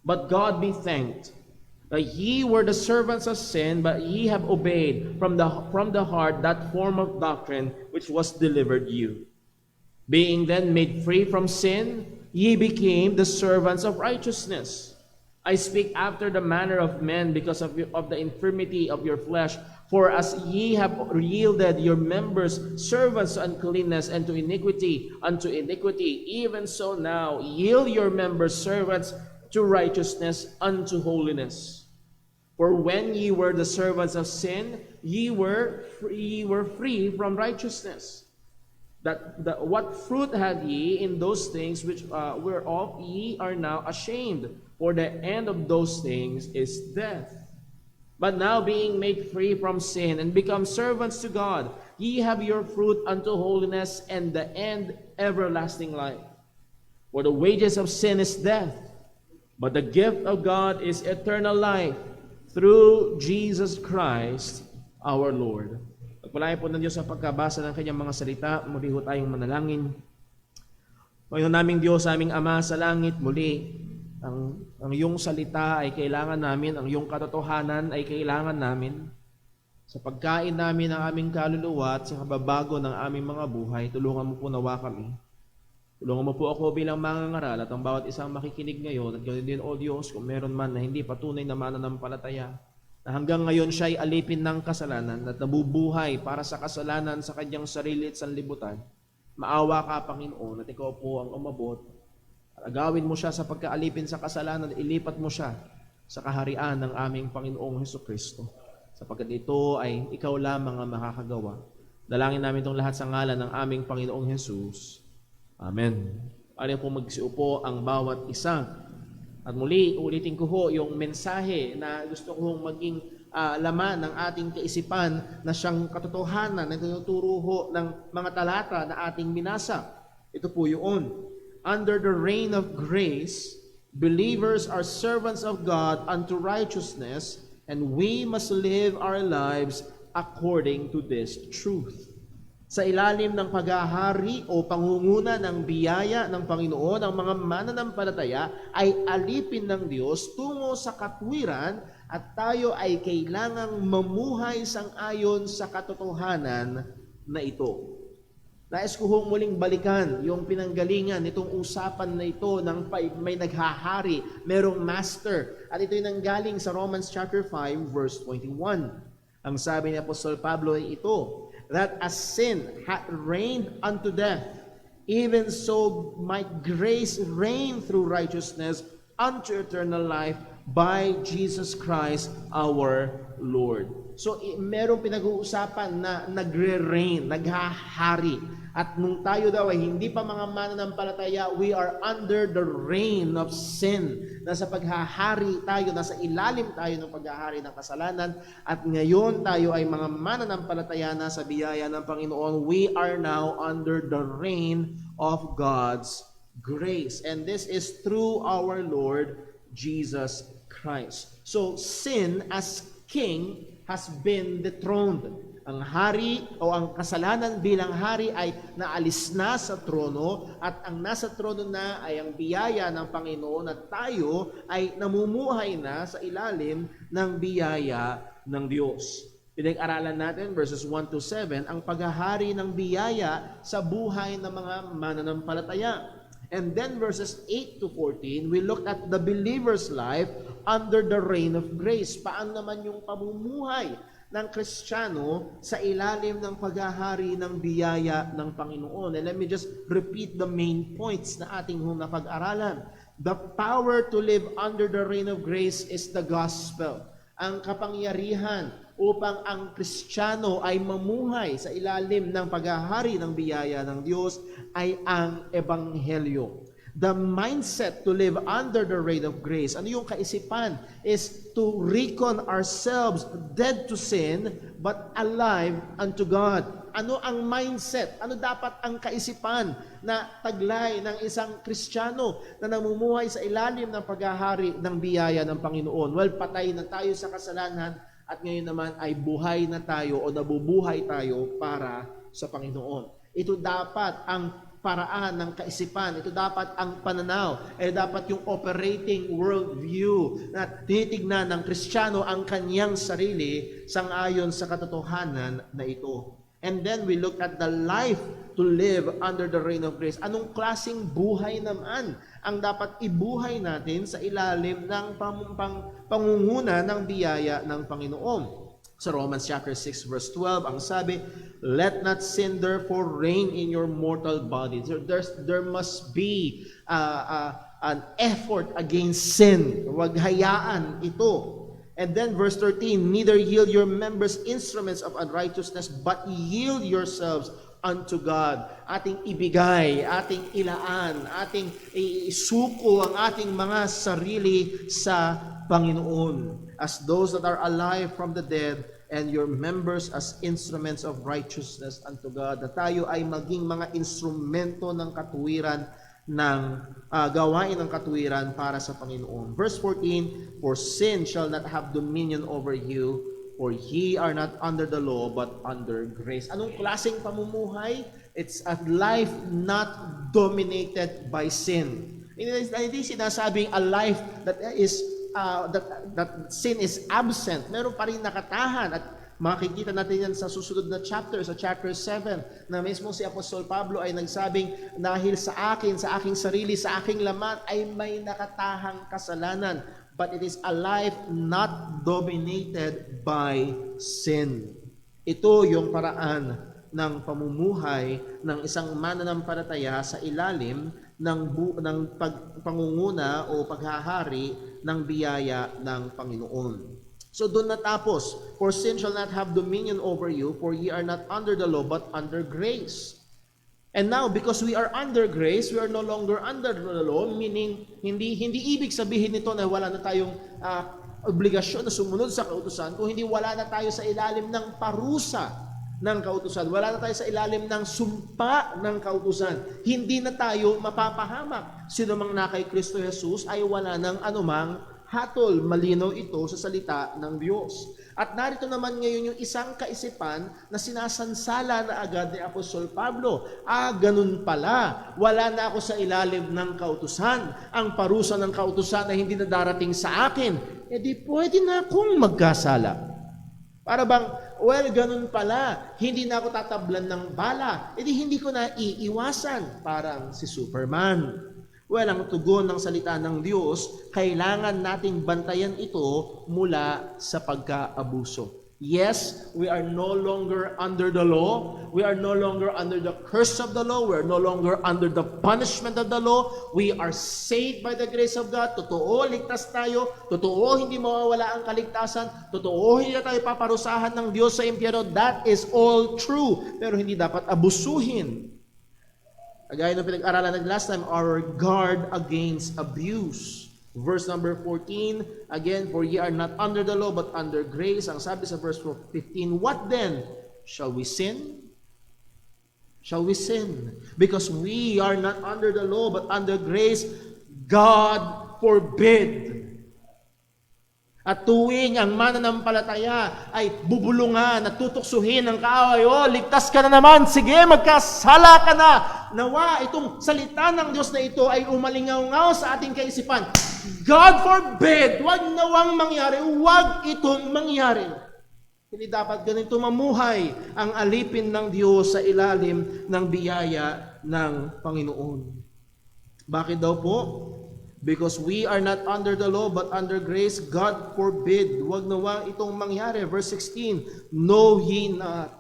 But God be thanked, that ye were the servants of sin, but ye have obeyed from the heart that form of doctrine which was delivered you. Being then made free from sin, ye became the servants of righteousness. I speak after the manner of men because of the infirmity of your flesh. For as ye have yielded your members servants to uncleanness and to iniquity, even so now yield your members servants to righteousness, unto holiness. For when ye were the servants of sin, ye were free from righteousness. What fruit had ye in those things which whereof ye are now ashamed? For the end of those things is death. But now being made free from sin and become servants to God, ye have your fruit unto holiness, and the end everlasting life. For the wages of sin is death, but the gift of God is eternal life through Jesus Christ our Lord. Pagpalain po ng Diyos sa pagkabasa ng kanyang mga salita. Muli ho tayong manalangin. Panginoon naming Diyos, aming Ama sa langit, muli, ang iyong salita ay kailangan namin, ang iyong katotohanan ay kailangan namin. Sa pagkain namin ng aming kaluluwa at sa kababago ng aming mga buhay, tulungan mo po nawa kami. Tulungan mo po ako bilang mangangaral at ang bawat isang makikinig ngayon at ganoon din, O Diyos, kung meron man na hindi patunay na mananampalataya, na hanggang ngayon siya ay alipin ng kasalanan at nabubuhay para sa kasalanan sa kanyang sarili at sanlibutan, maawa ka, Panginoon, at ikaw po ang umabot. Agawin mo siya sa pagkaalipin sa kasalanan, ilipat mo siya sa kaharian ng aming Panginoong Hesukristo. Sapagkat ito ay ikaw lamang ang makakagawa. Dalangin namin itong lahat sa ngalan ng aming Panginoong Jesus. Amen. Pwede po magsiupo ang bawat isa. At muli, ulitin ko ho yung mensahe na gusto kong maging laman ng ating kaisipan na siyang katotohanan na tinuturo ho ng mga talata na ating binasa. Ito po yun. Under the reign of grace, believers are servants of God unto righteousness, and we must live our lives according to this truth. Sa ilalim ng paghahari o pangunguna ng biyaya ng Panginoon, ang mga mananampalataya ay alipin ng Diyos tungo sa katwiran at tayo ay kailangang mamuhay sang-ayon sa katotohanan na ito. Nais ko hong muling balikan yung pinanggalingan nitong usapan na ito ng may naghahari, merong master. At ito'y nanggaling sa Romans chapter 5 verse 21. Ang sabi ni Apostol Pablo ay ito, that as sin hath reigned unto death, even so might grace reign through righteousness unto eternal life by Jesus Christ our Lord. So, merong pinag-uusapan na nagre-reign, naghahari. At nung tayo daw ay hindi pa mga mananampalataya, we are under the reign of sin. Nasa paghahari tayo, nasa ilalim tayo ng paghahari ng kasalanan. At ngayon tayo ay mga mananampalataya na sa biyaya ng Panginoon. We are now under the reign of God's grace. And this is through our Lord Jesus Christ. So, sin as king has been dethroned. Ang hari o ang kasalanan bilang hari ay naalis na sa trono at ang nasa trono na ay ang biyaya ng Panginoon at tayo ay namumuhay na sa ilalim ng biyaya ng Diyos. Pinag-aralan natin verses 1 to 7 ang paghahari ng biyaya sa buhay ng mga mananampalataya. And then verses 8 to 14, we look at the believer's life under the reign of grace. Paano naman yung pamumuhay ng Kristiyano sa ilalim ng paghahari ng biyaya ng Panginoon. And let me just repeat the main points na ating napag-aralan. The power to live under the reign of grace is the gospel. Ang kapangyarihan upang ang Kristiyano ay mamuhay sa ilalim ng paghahari ng biyaya ng Diyos ay ang Ebanghelyo. The mindset to live under the reign of grace, ano yung kaisipan, is to reckon ourselves dead to sin but alive unto God. Ano ang mindset? Ano dapat ang kaisipan na taglay ng isang Kristiyano na namumuhay sa ilalim ng paghahari ng biyaya ng Panginoon? Well, patay na tayo sa kasalanan at ngayon naman ay buhay na tayo o nabubuhay tayo para sa Panginoon. Ito dapat ang paraan ng kaisipan. Ito dapat ang pananaw. Dapat yung operating worldview na titignan ng Kristiyano ang kanyang sarili sang-ayon sa katotohanan na ito. And then we look at the life to live under the reign of grace. Anong klaseng buhay naman ang dapat ibuhay natin sa ilalim ng pangunguna ng biyaya ng Panginoon? Sa Romans chapter 6 verse 12, ang sabi, let not sin therefore reign in your mortal body. There must be an effort against sin. Huwag hayaan ito. And then verse 13, neither yield your members instruments of unrighteousness, but yield yourselves unto God. Ating ibigay, ating ilaan, ating isuko ang ating mga sarili sa Panginoon, as those that are alive from the dead, and your members as instruments of righteousness unto God. Na tayo ay maging mga instrumento ng katuwiran, ng gawain ng katuwiran para sa Panginoon. Verse 14, for sin shall not have dominion over you, for ye are not under the law, but under grace. Anong klaseng pamumuhay? It's a life not dominated by sin. Hindi sinasabing a life that is that sin is absent. Meron pa rin nakatahan at Makikita natin yan sa susunod na chapter, sa chapter 7, na mismo si Apostol Pablo ay nagsabing, dahil sa akin, sa aking sarili, sa aking laman, ay may nakatahang kasalanan. But it is a life not dominated by sin. Ito yung paraan ng pamumuhay ng isang mananampalataya sa ilalim ng pangunguna o paghahari ng biyaya ng Panginoon. So doon natapos, for sin shall not have dominion over you, for ye are not under the law, but under grace. And now, because we are under grace, we are no longer under the law, meaning hindi ibig sabihin nito na wala na tayong obligasyon na sumunod sa kautusan, kung hindi wala na tayo sa ilalim ng parusa ng kautusan, wala na tayo sa ilalim ng sumpa ng kautusan, hindi na tayo mapapahamak. Sino mang na kay Kristo Jesus ay wala ng anumang hatol. Malinaw ito sa salita ng Diyos. At narito naman ngayon yung isang kaisipan na sinasansala na agad ni Apostol Pablo. Ganun pala. Wala na ako sa ilalim ng kautusan. Ang parusa ng kautusan ay hindi na darating sa akin. Di pwede na akong magkasala. Para bang, ganun pala. Hindi na ako tatablan ng bala. Hindi ko na iiwasan. Parang si Superman. Ang tugon ng salita ng Diyos, kailangan nating bantayan ito mula sa pagkaabuso. Yes, we are no longer under the law. We are no longer under the curse of the law. We are no longer under the punishment of the law. We are saved by the grace of God. Totoo, ligtas tayo. Totoo, hindi mawawala ang kaligtasan. Totoo, hindi tayo paparusahan ng Diyos sa impyerno. That is all true. Pero hindi dapat abusuhin. Gaya ng pinag-aralan ng last time, our guard against abuse. Verse number 14, again, for ye are not under the law, but under grace. Ang sabi sa verse 15, what then? Shall we sin? Shall we sin? Because we are not under the law, but under grace, God forbid. At tuwing ang mananampalataya ay bubulungan at tutuksuhin ng kaaway, ligtas ka na naman, sige, magkasala ka na. Nawa, itong salita ng Diyos na ito ay umalingaw-ngaw sa ating kaisipan. God forbid, wag nawang mangyari, wag itong mangyari. Hindi dapat ganito mamuhay ang alipin ng Diyos sa ilalim ng biyaya ng Panginoon. Bakit daw po? Because we are not under the law but under grace, God forbid. Huwag nawang itong mangyari. Verse 16, know ye not.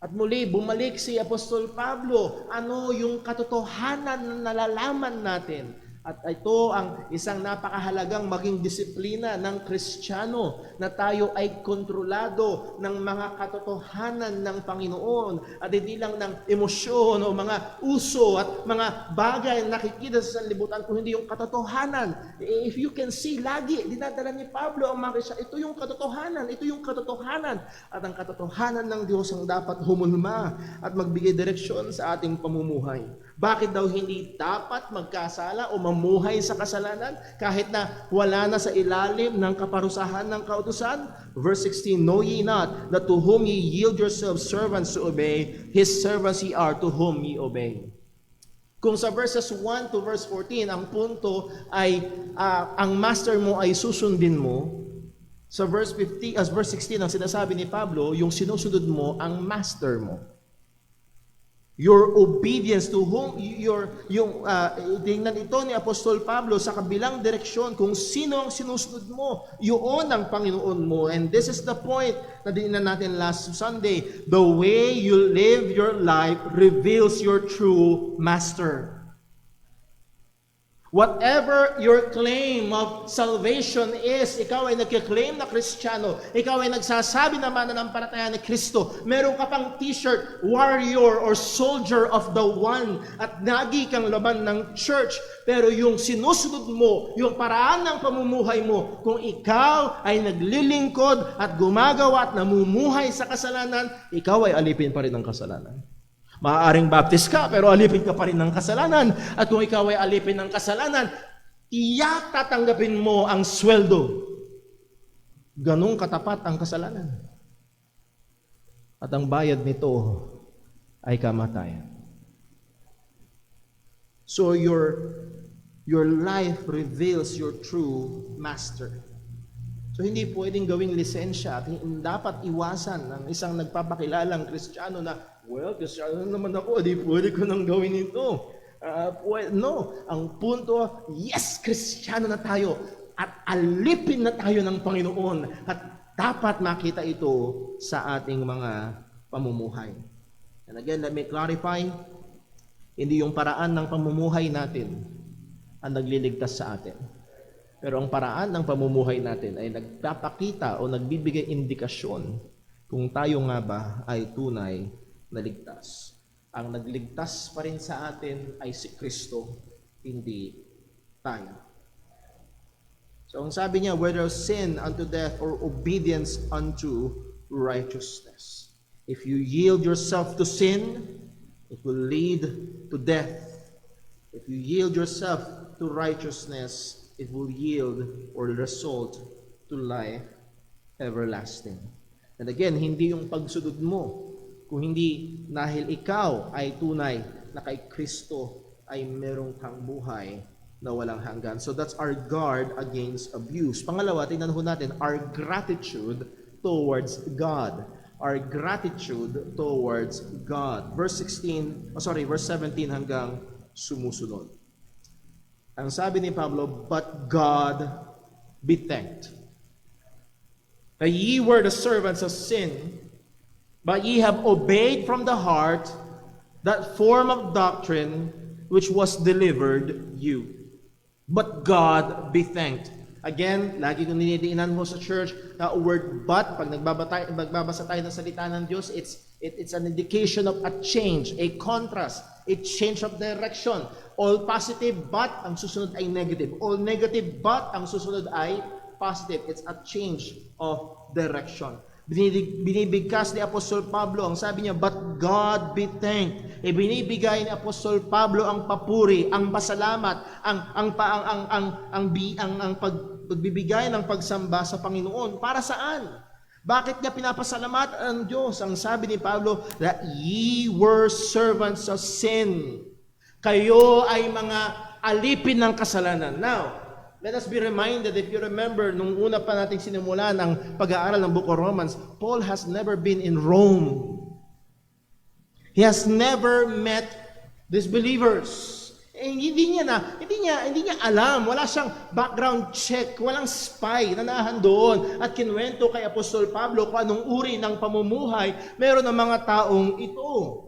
At muli, bumalik si Apostol Pablo. Ano yung katotohanan na nalalaman natin? At ito ang isang napakahalagang maging disiplina ng Kristiyano na tayo ay kontrolado ng mga katotohanan ng Panginoon at hindi lang ng emosyon o mga uso at mga bagay na nakikita sa sanlibutan, kung hindi yung katotohanan. If you can see, lagi dinadala ni Pablo ang mga Kristiyano, ito yung katotohanan, ito yung katotohanan. At ang katotohanan ng Diyos ang dapat humunma at magbigay direksyon sa ating pamumuhay. Bakit daw hindi dapat magkasala o mamuhay sa kasalanan kahit na wala na sa ilalim ng kaparusahan ng kautusan? Verse 16, know ye not that to whom ye yield yourselves servants to obey, his servants ye are to whom ye obey. Kung sa verses 1 to verse 14, ang punto ay ang master mo ay susundin mo, sa verse 16 ang sinasabi ni Pablo, yung sinusunod mo ang master mo. Your obedience to whom, tingnan ito ni Apostol Pablo sa kabilang direksyon kung sino ang sinusunod mo, yun ang Panginoon mo. And this is the point na dinnan natin last Sunday. The way you live your life reveals your true master. Whatever your claim of salvation is, ikaw ay nagkiklaim na Kristiyano, ikaw ay nagsasabi na mananampalataya ni Kristo, meron ka pang t-shirt, warrior or soldier of the one, at nagi kang laban ng church, pero yung sinusunod mo, yung paraan ng pamumuhay mo, kung ikaw ay naglilingkod at gumagawa at namumuhay sa kasalanan, ikaw ay alipin pa rin ng kasalanan. Maaaring baptist ka, pero alipin ka pa rin ng kasalanan. At kung ikaw ay alipin ng kasalanan, tiyak tatanggapin mo ang sweldo. Ganong katapat ang kasalanan. At ang bayad nito ay kamatayan. So your life reveals your true master. So hindi pwedeng gawing lisensya at dapat iwasan ng isang nagpapakilalang Kristiyano na, well, Kristiyano naman ako, di pwede ko nang gawin ito. No, ang punto, yes, Kristiyano na tayo at alipin na tayo ng Panginoon at dapat makita ito sa ating mga pamumuhay. And again, let me clarify, hindi yung paraan ng pamumuhay natin ang nagliligtas sa atin. Pero ang paraan ng pamumuhay natin ay nagpapakita o nagbibigay indikasyon kung tayo nga ba ay tunay na ligtas. Ang nagligtas pa rin sa atin ay si Kristo, hindi tayo. So ang sabi niya, whether sin unto death or obedience unto righteousness. If you yield yourself to sin, it will lead to death. If you yield yourself to righteousness, it will yield or result to life everlasting. And again, hindi yung pagsunod mo, kung hindi dahil ikaw ay tunay na kay Kristo ay merong kang buhay na walang hanggan. So that's our guard against abuse. Pangalawa, tingnan ho natin, our gratitude towards God. Our gratitude towards God. Verse 17 hanggang sumusunod. Ang sabi ni Pablo, but God be thanked, that ye were the servants of sin, but ye have obeyed from the heart that form of doctrine which was delivered you. But God be thanked. Again, lagi kong ninidiinan mo sa church na word but, pag nagbabasa tayo ng salita ng Diyos, it's an indication of a change, a contrast, a change of direction. All positive but ang susunod ay negative. All negative but ang susunod ay positive. It's a change of direction. Binibigkas ni Apostol Pablo, ang sabi niya, but God be thanked. Binibigay ni Apostol Pablo ang papuri, ang pasalamat, ang pagbibigay ng pagsamba sa Panginoon. Para saan? Bakit niya pinapasalamatan ang Diyos? Ang sabi ni Pablo, that ye were servants of sin. Kayo ay mga alipin ng kasalanan. Now, let us be reminded, if you remember, nung una pa nating sinimulan ang pag-aaral ng Book of Romans, Paul has never been in Rome. He has never met these believers. Hindi niya alam, wala siyang background check, walang spy na nahandoon at kinwento kay Apostol Pablo kung anong uri ng pamumuhay meron ng mga taong ito.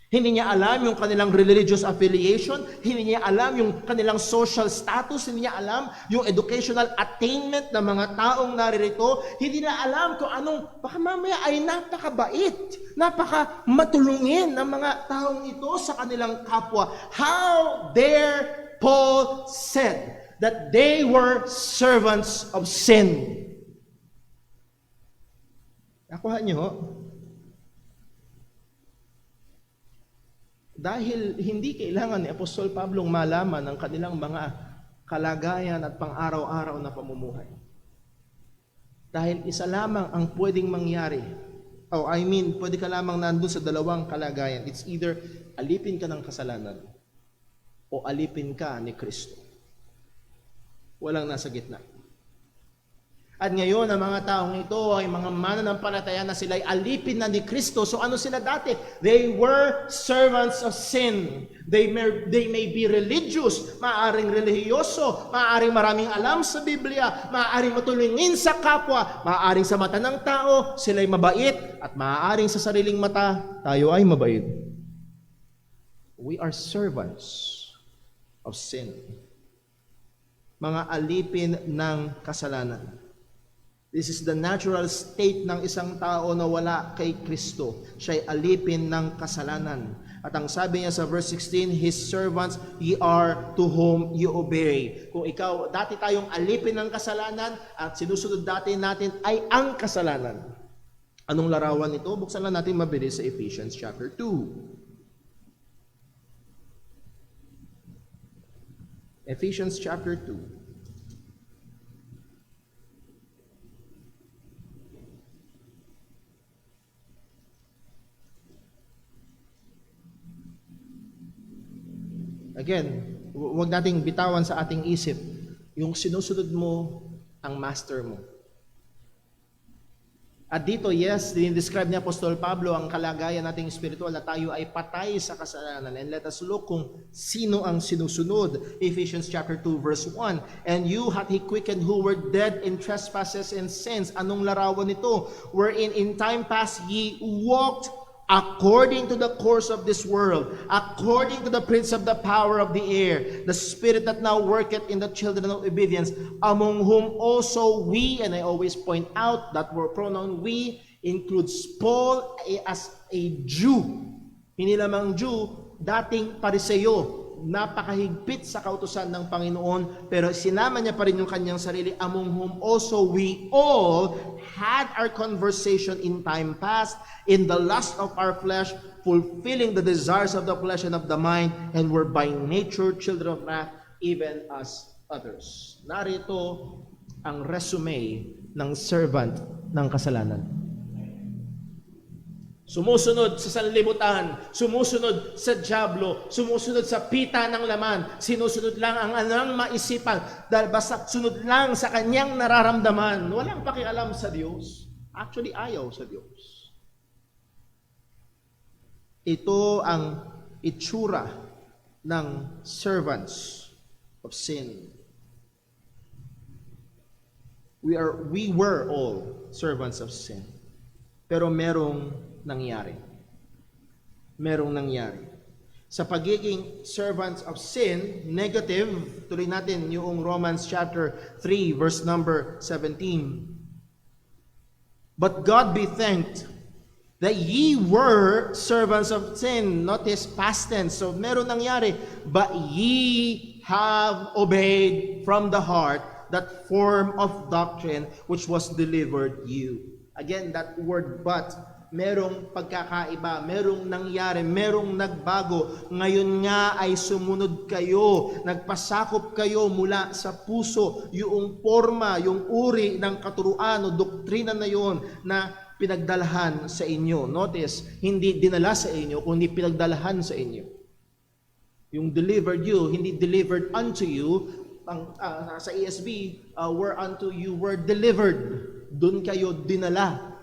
Hindi niya alam yung kanilang religious affiliation, hindi niya alam yung kanilang social status, hindi niya alam yung educational attainment ng mga taong naririto, hindi niya alam kung anong, baka mamaya ay napakabait, napakamatulungin ng mga taong ito sa kanilang kapwa. How dare Paul said that they were servants of sin. Nakuha niyo ho? Dahil hindi kailangan ni Apostol Pablong malaman ang kanilang mga kalagayan at pang-araw-araw na pamumuhay. Dahil isa lamang ang pwedeng mangyari. Pwede ka lamang nandun sa dalawang kalagayan. It's either alipin ka ng kasalanan o alipin ka ni Kristo. Walang nasa gitna. At ngayon, ang mga taong ito ay mga mananampalataya na sila ay alipin na ni Kristo. So ano sila dati? They were servants of sin. They may be religious, maaaring relihiyoso, maaaring maraming alam sa Biblia, maaaring matulungin sa kapwa, maaaring sa mata ng tao, sila ay mabait, at maaaring sa sariling mata, tayo ay mabait. We are servants of sin. Mga alipin ng kasalanan. This is the natural state ng isang tao na wala kay Kristo. Siya ay alipin ng kasalanan. At ang sabi niya sa verse 16, His servants, ye are to whom you obey. Kung ikaw, dati tayong alipin ng kasalanan at sinusunod dati natin ay ang kasalanan. Anong larawan nito? Buksan lang natin mabilis sa Ephesians chapter 2. Ephesians chapter 2. Again, huwag nating bitawan sa ating isip yung sinusunod mo ang master mo. At dito, yes, describe ni Apostol Pablo ang kalagayan nating spiritual na tayo ay patay sa kasalanan. And let us look kung sino ang sinusunod. Ephesians chapter 2 verse 1. And you hath he quickened who were dead in trespasses and sins. Anong larawan nito? Wherein in time past ye walked according to the course of this world, according to the prince of the power of the air, the spirit that now worketh in the children of obedience, among whom also we, and I always point out that word pronoun we includes Paul as a Jew. Hindi lamang Jew, dating Pariseo, napakahigpit sa kautusan ng Panginoon, pero sinama niya pa rin yung kanyang sarili, among whom also we all had our conversation in time past, in the lust of our flesh, fulfilling the desires of the flesh and of the mind, and were by nature children of wrath, even as others. Narito ang resume ng servant ng kasalanan. Sumusunod sa sanlibutan, sumusunod sa dyablo, sumusunod sa pita ng laman, sinusunod lang ang anong maisipan, dahil basta sunod lang sa kanyang nararamdaman, walang pakialam sa Diyos. Actually, ayaw sa Diyos. Ito ang itsura ng servants of sin. We were all servants of sin. Pero merong nangyari. Merong nangyari. Sa pagiging servants of sin, negative, tuloy natin yung Romans chapter 3, verse number 17. But God be thanked that ye were servants of sin. Notice past tense. So meron nangyari. But ye have obeyed from the heart that form of doctrine which was delivered you. Again, that word but, merong pagkakaiba, merong nangyari, merong nagbago. Ngayon nga ay sumunod kayo, nagpasakop kayo mula sa puso, yung forma, yung uri ng katuruan o doktrina na yon na pinagdalahan sa inyo. Notice, hindi dinala sa inyo, kundi pinagdalahan sa inyo. Yung delivered you, hindi delivered unto you. Sa ESV, whereunto you were delivered. Doon kayo dinala.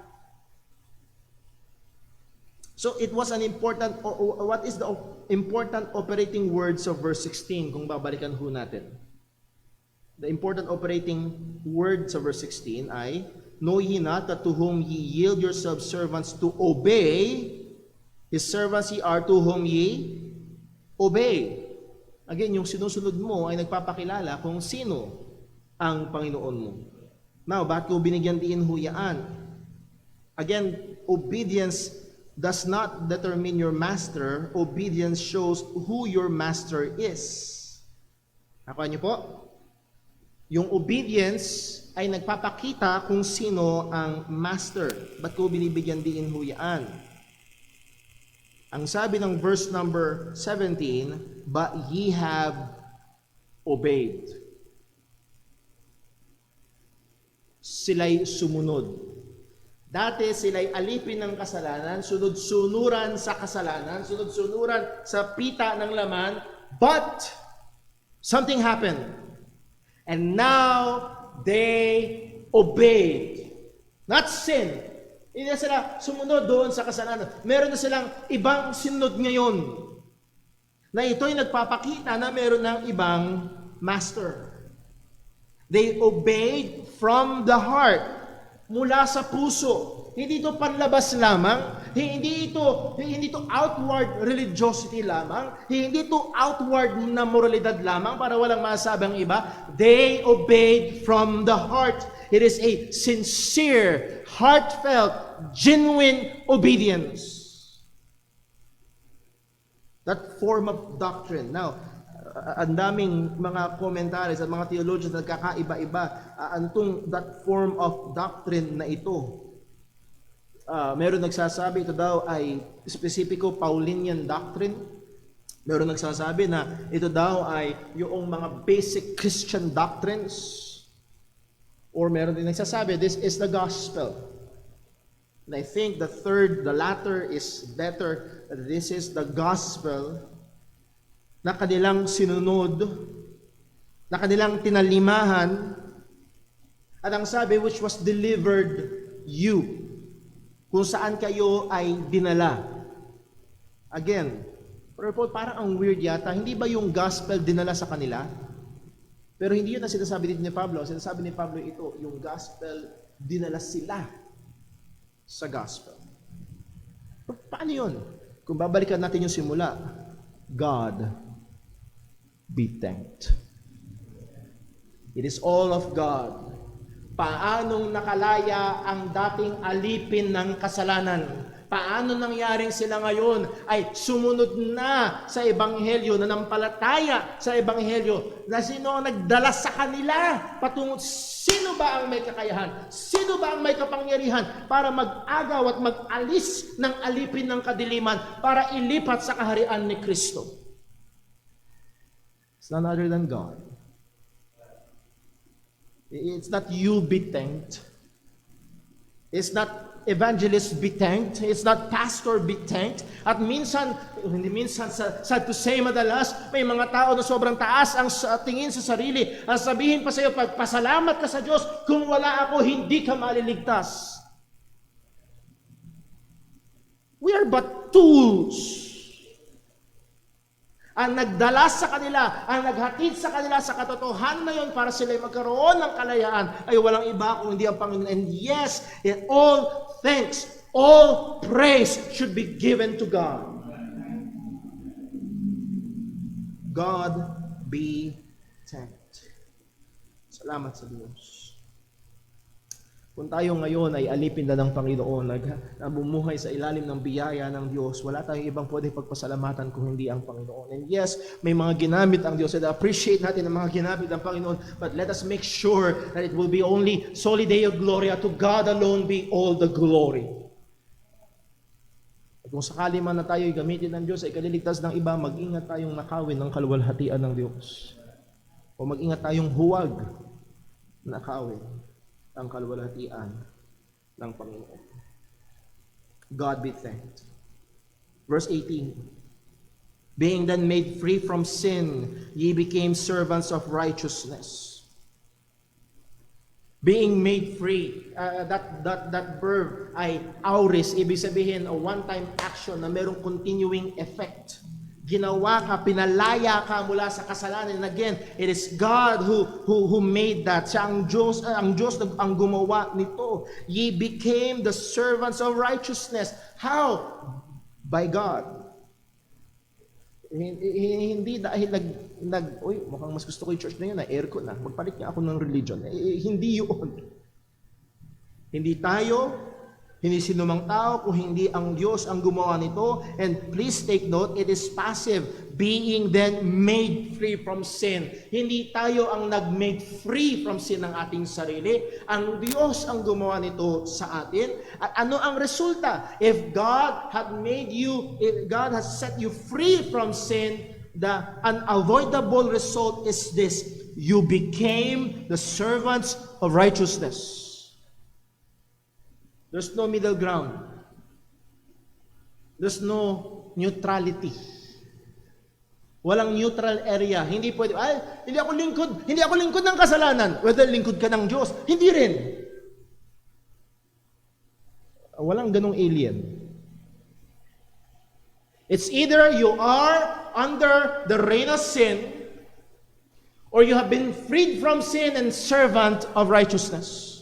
So it was an important, what is the important operating words of verse 16 kung babalikan ho natin? The important operating words of verse 16 ay, know ye not that to whom ye yield yourselves servants to obey, his servants ye are to whom ye obey. Again, yung sinusunod mo ay nagpapakilala kung sino ang Panginoon mo. Now, bakit ko binigyan diin huyaan? Again, obedience does not determine your master. Obedience shows who your master is. Nakuha niyo po? Yung obedience ay nagpapakita kung sino ang master. Ba't ko binibigyan diin huyaan? Ang sabi ng verse number 17, but ye have obeyed. Sila'y sumunod. Dati sila'y alipin ng kasalanan, sunod-sunuran sa kasalanan, sunod-sunuran sa pita ng laman, but something happened. And now they obeyed. Not sin. Hindi na sila sumunod doon sa kasalanan. Meron na silang ibang sinunod ngayon. Na ito'y nagpapakita na meron ng ibang master. They obeyed from the heart, mula sa puso. Hindi ito panlabas lamang, hindi ito outward religiosity lamang, hindi ito outward na moralidad lamang para walang masabang iba. They obeyed from the heart. It is a sincere, heartfelt, genuine obedience. That form of doctrine. Now, ang daming mga commentaries at mga theologians na nagkakaiba-iba antong that form of doctrine na ito. Meron nagsasabi ito daw ay specifico Paulinian doctrine. Meron nagsasabi na ito daw ay yung mga basic Christian doctrines. Or meron din nagsasabi this is the gospel. And I think the latter is better. This is the gospel na kanilang sinunod, na kanilang tinalimahan, at ang sabi, which was delivered you. kung saan kayo ay dinala. Again, Brother Paul, parang ang weird yata. Hindi ba yung gospel dinala sa kanila? Pero hindi yun ang sinasabi dito ni Pablo. Ang sinasabi ni Pablo ito, yung gospel, dinala sila sa gospel. Paano yun? Kung babalikan natin yung simula, God be thanked. It is all of God. Paanong nakalaya ang dating alipin ng kasalanan? Paano nangyaring sila ngayon ay sumunod na sa Ebanghelyo, nanampalataya sa Ebanghelyo, na sino ang nagdala sa kanila patungo, sino ba ang may kakayahan? Sino ba ang may kapangyarihan para mag-agaw at mag-alis ng alipin ng kadiliman para ilipat sa kaharian ni Kristo? It's none other than God. It's not you be thanked. It's not evangelist be thanked. It's not pastor be thanked. At minsan, hindi minsan, sad to say madalas, may mga tao na sobrang taas ang tingin sa sarili. Ang sabihin pa sa iyo, pagpasalamat ka sa Diyos, kung wala ako, hindi ka maliligtas. We are but tools. Ang nagdala sa kanila, ang naghatid sa kanila sa katotohanan na yun para sila magkaroon ng kalayaan ay walang iba kung hindi ang Panginoon. And yes, in all thanks, all praise should be given to God. God be thanked. Salamat sa Diyos. Kung tayo ngayon ay alipin na ng Panginoon, nabumuhay sa ilalim ng biyaya ng Diyos, wala tayong ibang pwede pagpasalamatan kung hindi ang Panginoon. And yes, may mga ginamit ang Diyos. And appreciate natin ang mga ginamit ng Panginoon. But let us make sure that it will be only Soli Deo Gloria. To God alone be all the glory. At kung sakali man na tayo gamitin ng Diyos ay kaliligtas ng iba, mag-ingat tayong nakawin ng kaluwalhatian ng Diyos. O mag-ingat tayong huwag nakawin ang kaluwalhatian ng Panginoon. God be thanked. Verse 18, being then made free from sin, ye became servants of righteousness. Being made free, that verb ay auris, ibig sabihin a one-time action na merong continuing effect. Ginawa ka, pinalaya ka mula sa kasalanan. And again, it is God who made that. Siya ang Diyos ang gumawa nito. Ye became the servants of righteousness. How? By God. Hindi dahil mukhang mas gusto ko yung church na yun, aircon na, magpalit niya ako ng religion. Hindi yun. Hindi tayo, hindi sinumang tao, kung hindi ang Diyos ang gumawa nito. And please take note, it is passive. Being then made free from sin. Hindi tayo ang nag-made free from sin ng ating sarili. Ang Diyos ang gumawa nito sa atin. At ano ang resulta? If God has set you free from sin, the unavoidable result is this: you became the servants of righteousness. There's no middle ground. There's no neutrality. Walang neutral area. Hindi pwede, hindi ako lingkod ng kasalanan. Whether lingkod ka ng Diyos, hindi rin. Walang ganong alien. It's either you are under the reign of sin, or you have been freed from sin and servant of righteousness.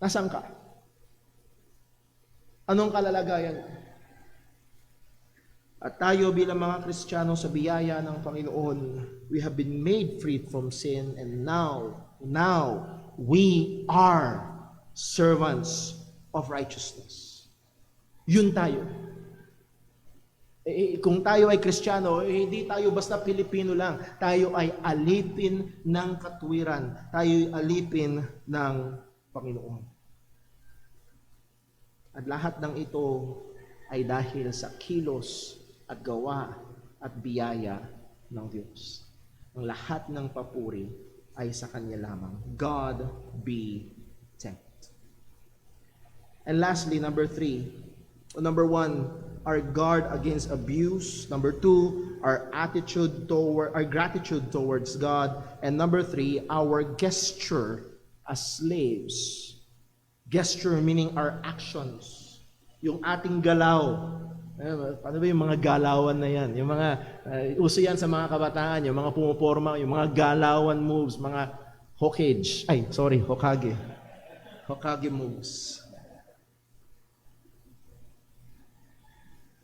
Nasaan ka? Anong kalalagayan? At tayo bilang mga Kristiyano sa biyaya ng Panginoon, we have been made free from sin, and now we are servants of righteousness. Yun tayo. Kung tayo ay Kristiyano, hindi tayo basta Pilipino lang. Tayo ay alipin ng katwiran. Tayo ay alipin ng Panginoon. At lahat ng ito ay dahil sa kilos at gawa at biyaya ng Diyos. Ang lahat ng papuri ay sa Kanya lamang. God be thanked. And lastly, number 1, our guard against abuse. Number 2, our gratitude towards God. And number 3, our gesture as slaves Gesture meaning our actions. Yung ating galaw. Paano ba yung mga galawan na yan? Yung mga, uso yan sa mga kabataan, yung mga pumuporma, yung mga galawan moves, mga Hokage moves.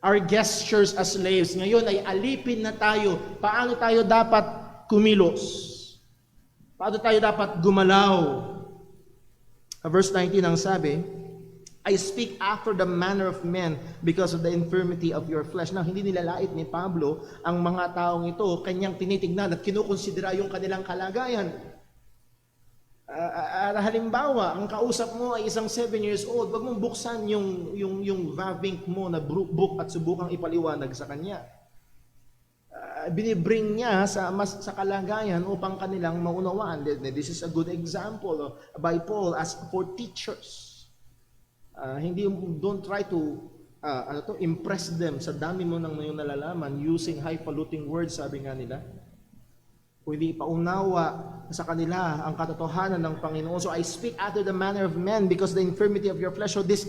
Our gestures as slaves. Ngayon ay alipin na tayo. Paano tayo dapat kumilos? Paano tayo dapat gumalaw? Verse 19 ang sabi, I speak after the manner of men because of the infirmity of your flesh. Now, hindi nilalait ni Pablo ang mga taong ito, kanyang tinitignan at kinukonsidera yung kanilang kalagayan. Halimbawa, ang kausap mo ay isang 7 years old, wag mong buksan yung vavink mo na book at subukang ipaliwanag sa kanya. Binibring niya sa kalagayan upang kanilang maunawaan. This is a good example by Paul as for teachers. Don't try to impress them sa dami mo ng iyong nalalaman using highfalutin words, sabi nga nila. Kundi paunawa sa kanila ang katotohanan ng Panginoon. So I speak after the manner of men because the infirmity of your flesh. So this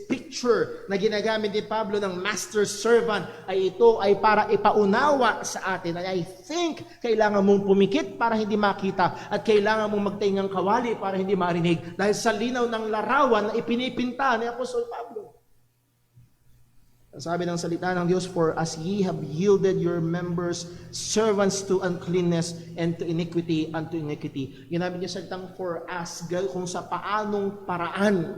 picture na ginagamit ni Pablo ng master servant ay ito ay para ipaunawa sa atin. And I think kailangan mong pumikit para hindi makita at kailangan mong magtaingang kawali para hindi marinig dahil sa linaw ng larawan na ipinipinta ni Apostol Pablo. Sabi ng salita ng Diyos, for as ye have yielded your members servants to uncleanness and to iniquity unto iniquity. Ginamit niya salitang for as, kung sa paanong paraan.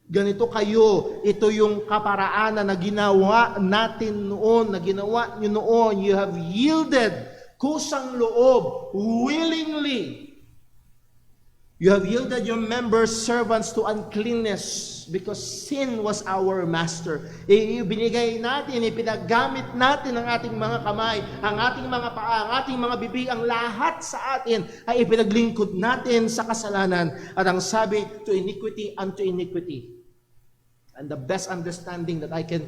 Ganito kayo, ito yung kaparaanan na ginawa natin noon, na ginawa nyo noon. You have yielded, kusang loob, willingly. You have yielded your members servants to uncleanness because sin was our master. Ibinigay natin, ipinagamit natin ang ating mga kamay, ang ating mga paa, ang ating mga bibig, ang lahat sa atin ay ipinaglingkod natin sa kasalanan. At ang sabi, to iniquity unto iniquity. And the best understanding that I can,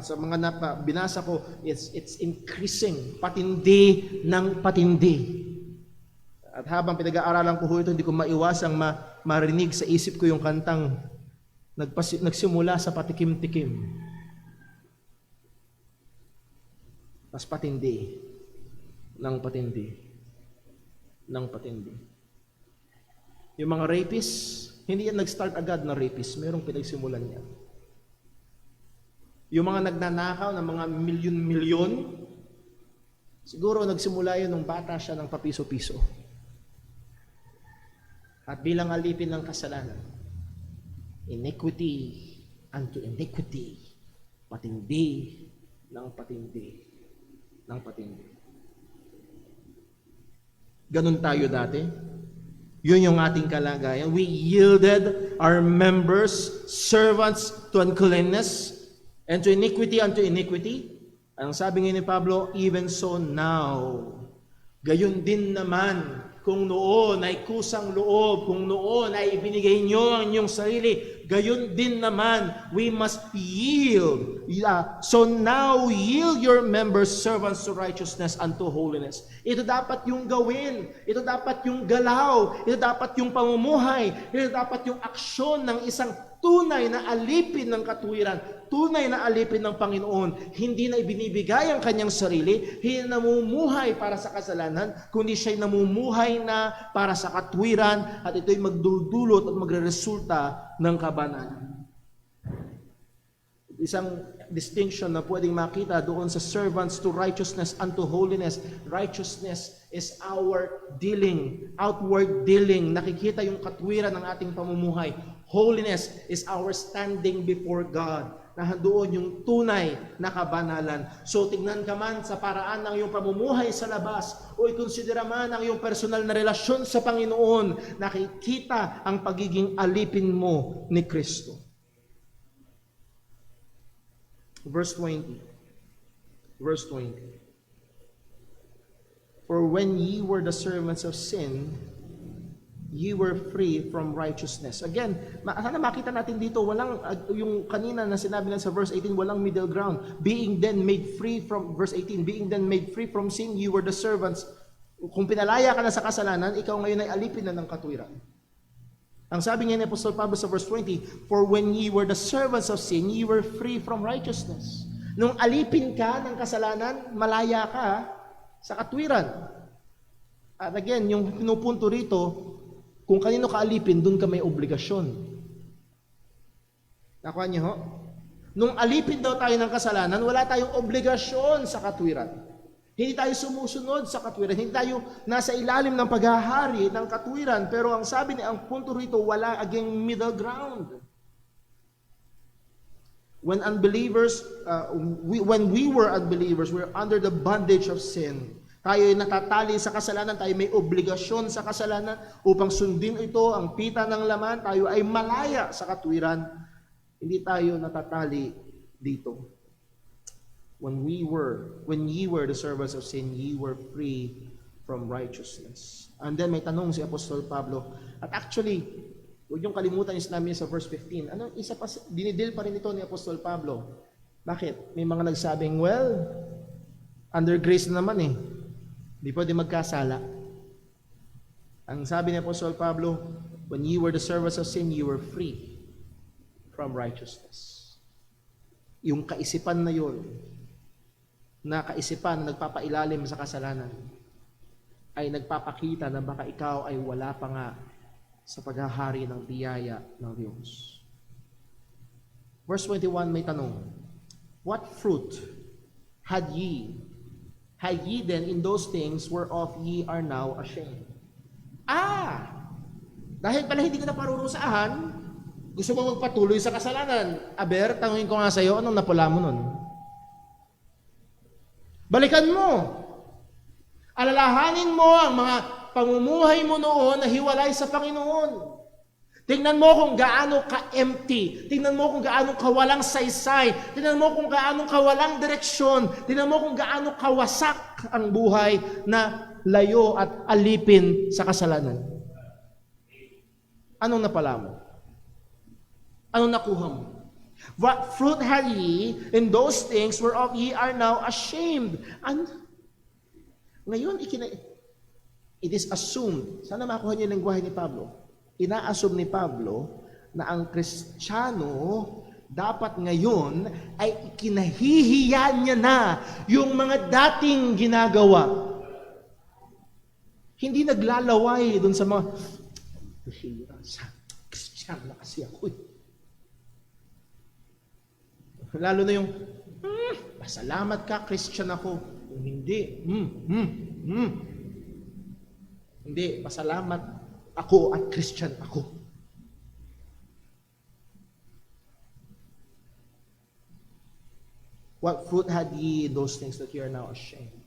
sa mga binasa ko, it's increasing, patindi ng patindi. At habang pinag-aaralan ko ito, hindi ko maiwasang marinig sa isip ko yung kantang nagsimula sa patikim-tikim. Mas patindi ng patindi ng patindi. Yung mga rapists, hindi yan nag-start agad na rapist. Mayroong pinagsimulan niya. Yung mga nagnanakaw ng mga milyon-milyon, siguro nagsimula yun nung bata siya ng papiso-piso. At bilang alipin ng kasalanan, iniquity unto iniquity, patindi ng patindi ng patindi. Ganun tayo dati. Yun yung ating kalagayan. We yielded our members, servants to uncleanness, and to iniquity unto iniquity. Ang sabi nga ni Pablo, even so now. Gayon din naman, kung noon ay kusang loob, kung noon ay ibinigay nyo ang inyong sarili, gayon din naman, we must yield. So now, yield your members, servants to righteousness unto holiness. Ito dapat yung gawin. Ito dapat yung galaw. Ito dapat yung pamumuhay. Ito dapat yung aksyon ng isang tunay na alipin ng katuwiran, tunay na alipin ng Panginoon. Hindi na ibinibigay ang kanyang sarili, hindi na namumuhay para sa kasalanan, kundi siya'y namumuhay na para sa katuwiran at ito'y magdudulot at magreresulta ng kabanalan. Isang distinction na pwedeng makita doon sa servants to righteousness unto holiness. Righteousness is our dealing, outward dealing. Nakikita yung katwiran ng ating pamumuhay. Holiness is our standing before God. Nahandoon yung tunay na kabanalan. So tingnan ka man sa paraan ng iyong pamumuhay sa labas o ikonsidera man ang iyong personal na relasyon sa Panginoon, nakikita ang pagiging alipin mo ni Kristo. Verse 20. Verse 20. For when ye were the servants of sin, ye were free from righteousness. Again, sana makita natin dito, walang, yung kanina na sinabi lang sa verse 18, walang middle ground. Being then made free from, verse 18, being then made free from sin, ye were the servants. Kung pinalaya ka na sa kasalanan, ikaw ngayon ay alipin na ng katuwiran. Ang sabi niya ni Apostol Pablo sa verse 20, "For when ye were the servants of sin, ye were free from righteousness." Nung alipin ka ng kasalanan, malaya ka sa katwiran. At again, yung pinupunto rito, kung kanino ka alipin, dun ka may obligasyon. Nakuha niyo ho? Nung alipin daw tayo ng kasalanan, wala tayong obligasyon sa katwiran. Hindi tayo sumusunod sa katwiran. Hindi tayo nasa ilalim ng paghahari ng katwiran. Pero ang sabi niya, ang punto rito, wala aging middle ground. When unbelievers, when we were unbelievers, we were under the bondage of sin. Tayo ay natatali sa kasalanan, tayo may obligasyon sa kasalanan upang sundin ito, ang pita ng laman, tayo ay malaya sa katwiran. Hindi tayo natatali dito. When ye were the servants of sin, ye were free from righteousness. And then may tanong si Apostol Pablo, at actually, huwag yung kalimutan yung sinabi niya sa verse 15. Isa pa, dinidil pa rin ito ni Apostol Pablo. Bakit? May mga nagsabing, well, under grace na naman eh. Hindi pwede magkasala. Ang sabi ni Apostol Pablo, when ye were the servants of sin, ye were free from righteousness. Yung kaisipan na yun, na kaisipan na nagpapailalim sa kasalanan, ay nagpapakita na baka ikaw ay wala pa nga sa paghahari ng biyaya ng Diyos. Verse 21 may tanong, what fruit had ye? Had ye then in those things whereof ye are now ashamed? Dahil pala hindi ka na parurusahan, gusto mo magpatuloy sa kasalanan. Aber, tanungin ko nga sa iyo, anong napula mo nun? Balikan mo. Alalahanin mo ang mga pamumuhay mo noon na hiwalay sa Panginoon. Tingnan mo kung gaano ka-empty. Tingnan mo kung gaano kawalang saysay. Tingnan mo kung gaano kawalang direksyon. Tingnan mo kung gaano kawasak ang buhay na layo at alipin sa kasalanan. Anong napala mo? Anong nakuha mo? What fruit had ye in those things whereof ye are now ashamed? And ngayon, it is assumed. Sana makuha niyo yung lengguwahe ni Pablo. Ina-assume ni Pablo na ang Kristiyano dapat ngayon ay ikinahihiya niya na yung mga dating ginagawa. Hindi naglalaway dun sa mga Kristiyano na kasi ako eh. Lalo na yung pasalamat ka, Christian ako. Hindi. Hindi, pasalamat ako at Christian ako. What fruit had ye those things that ye are now ashamed?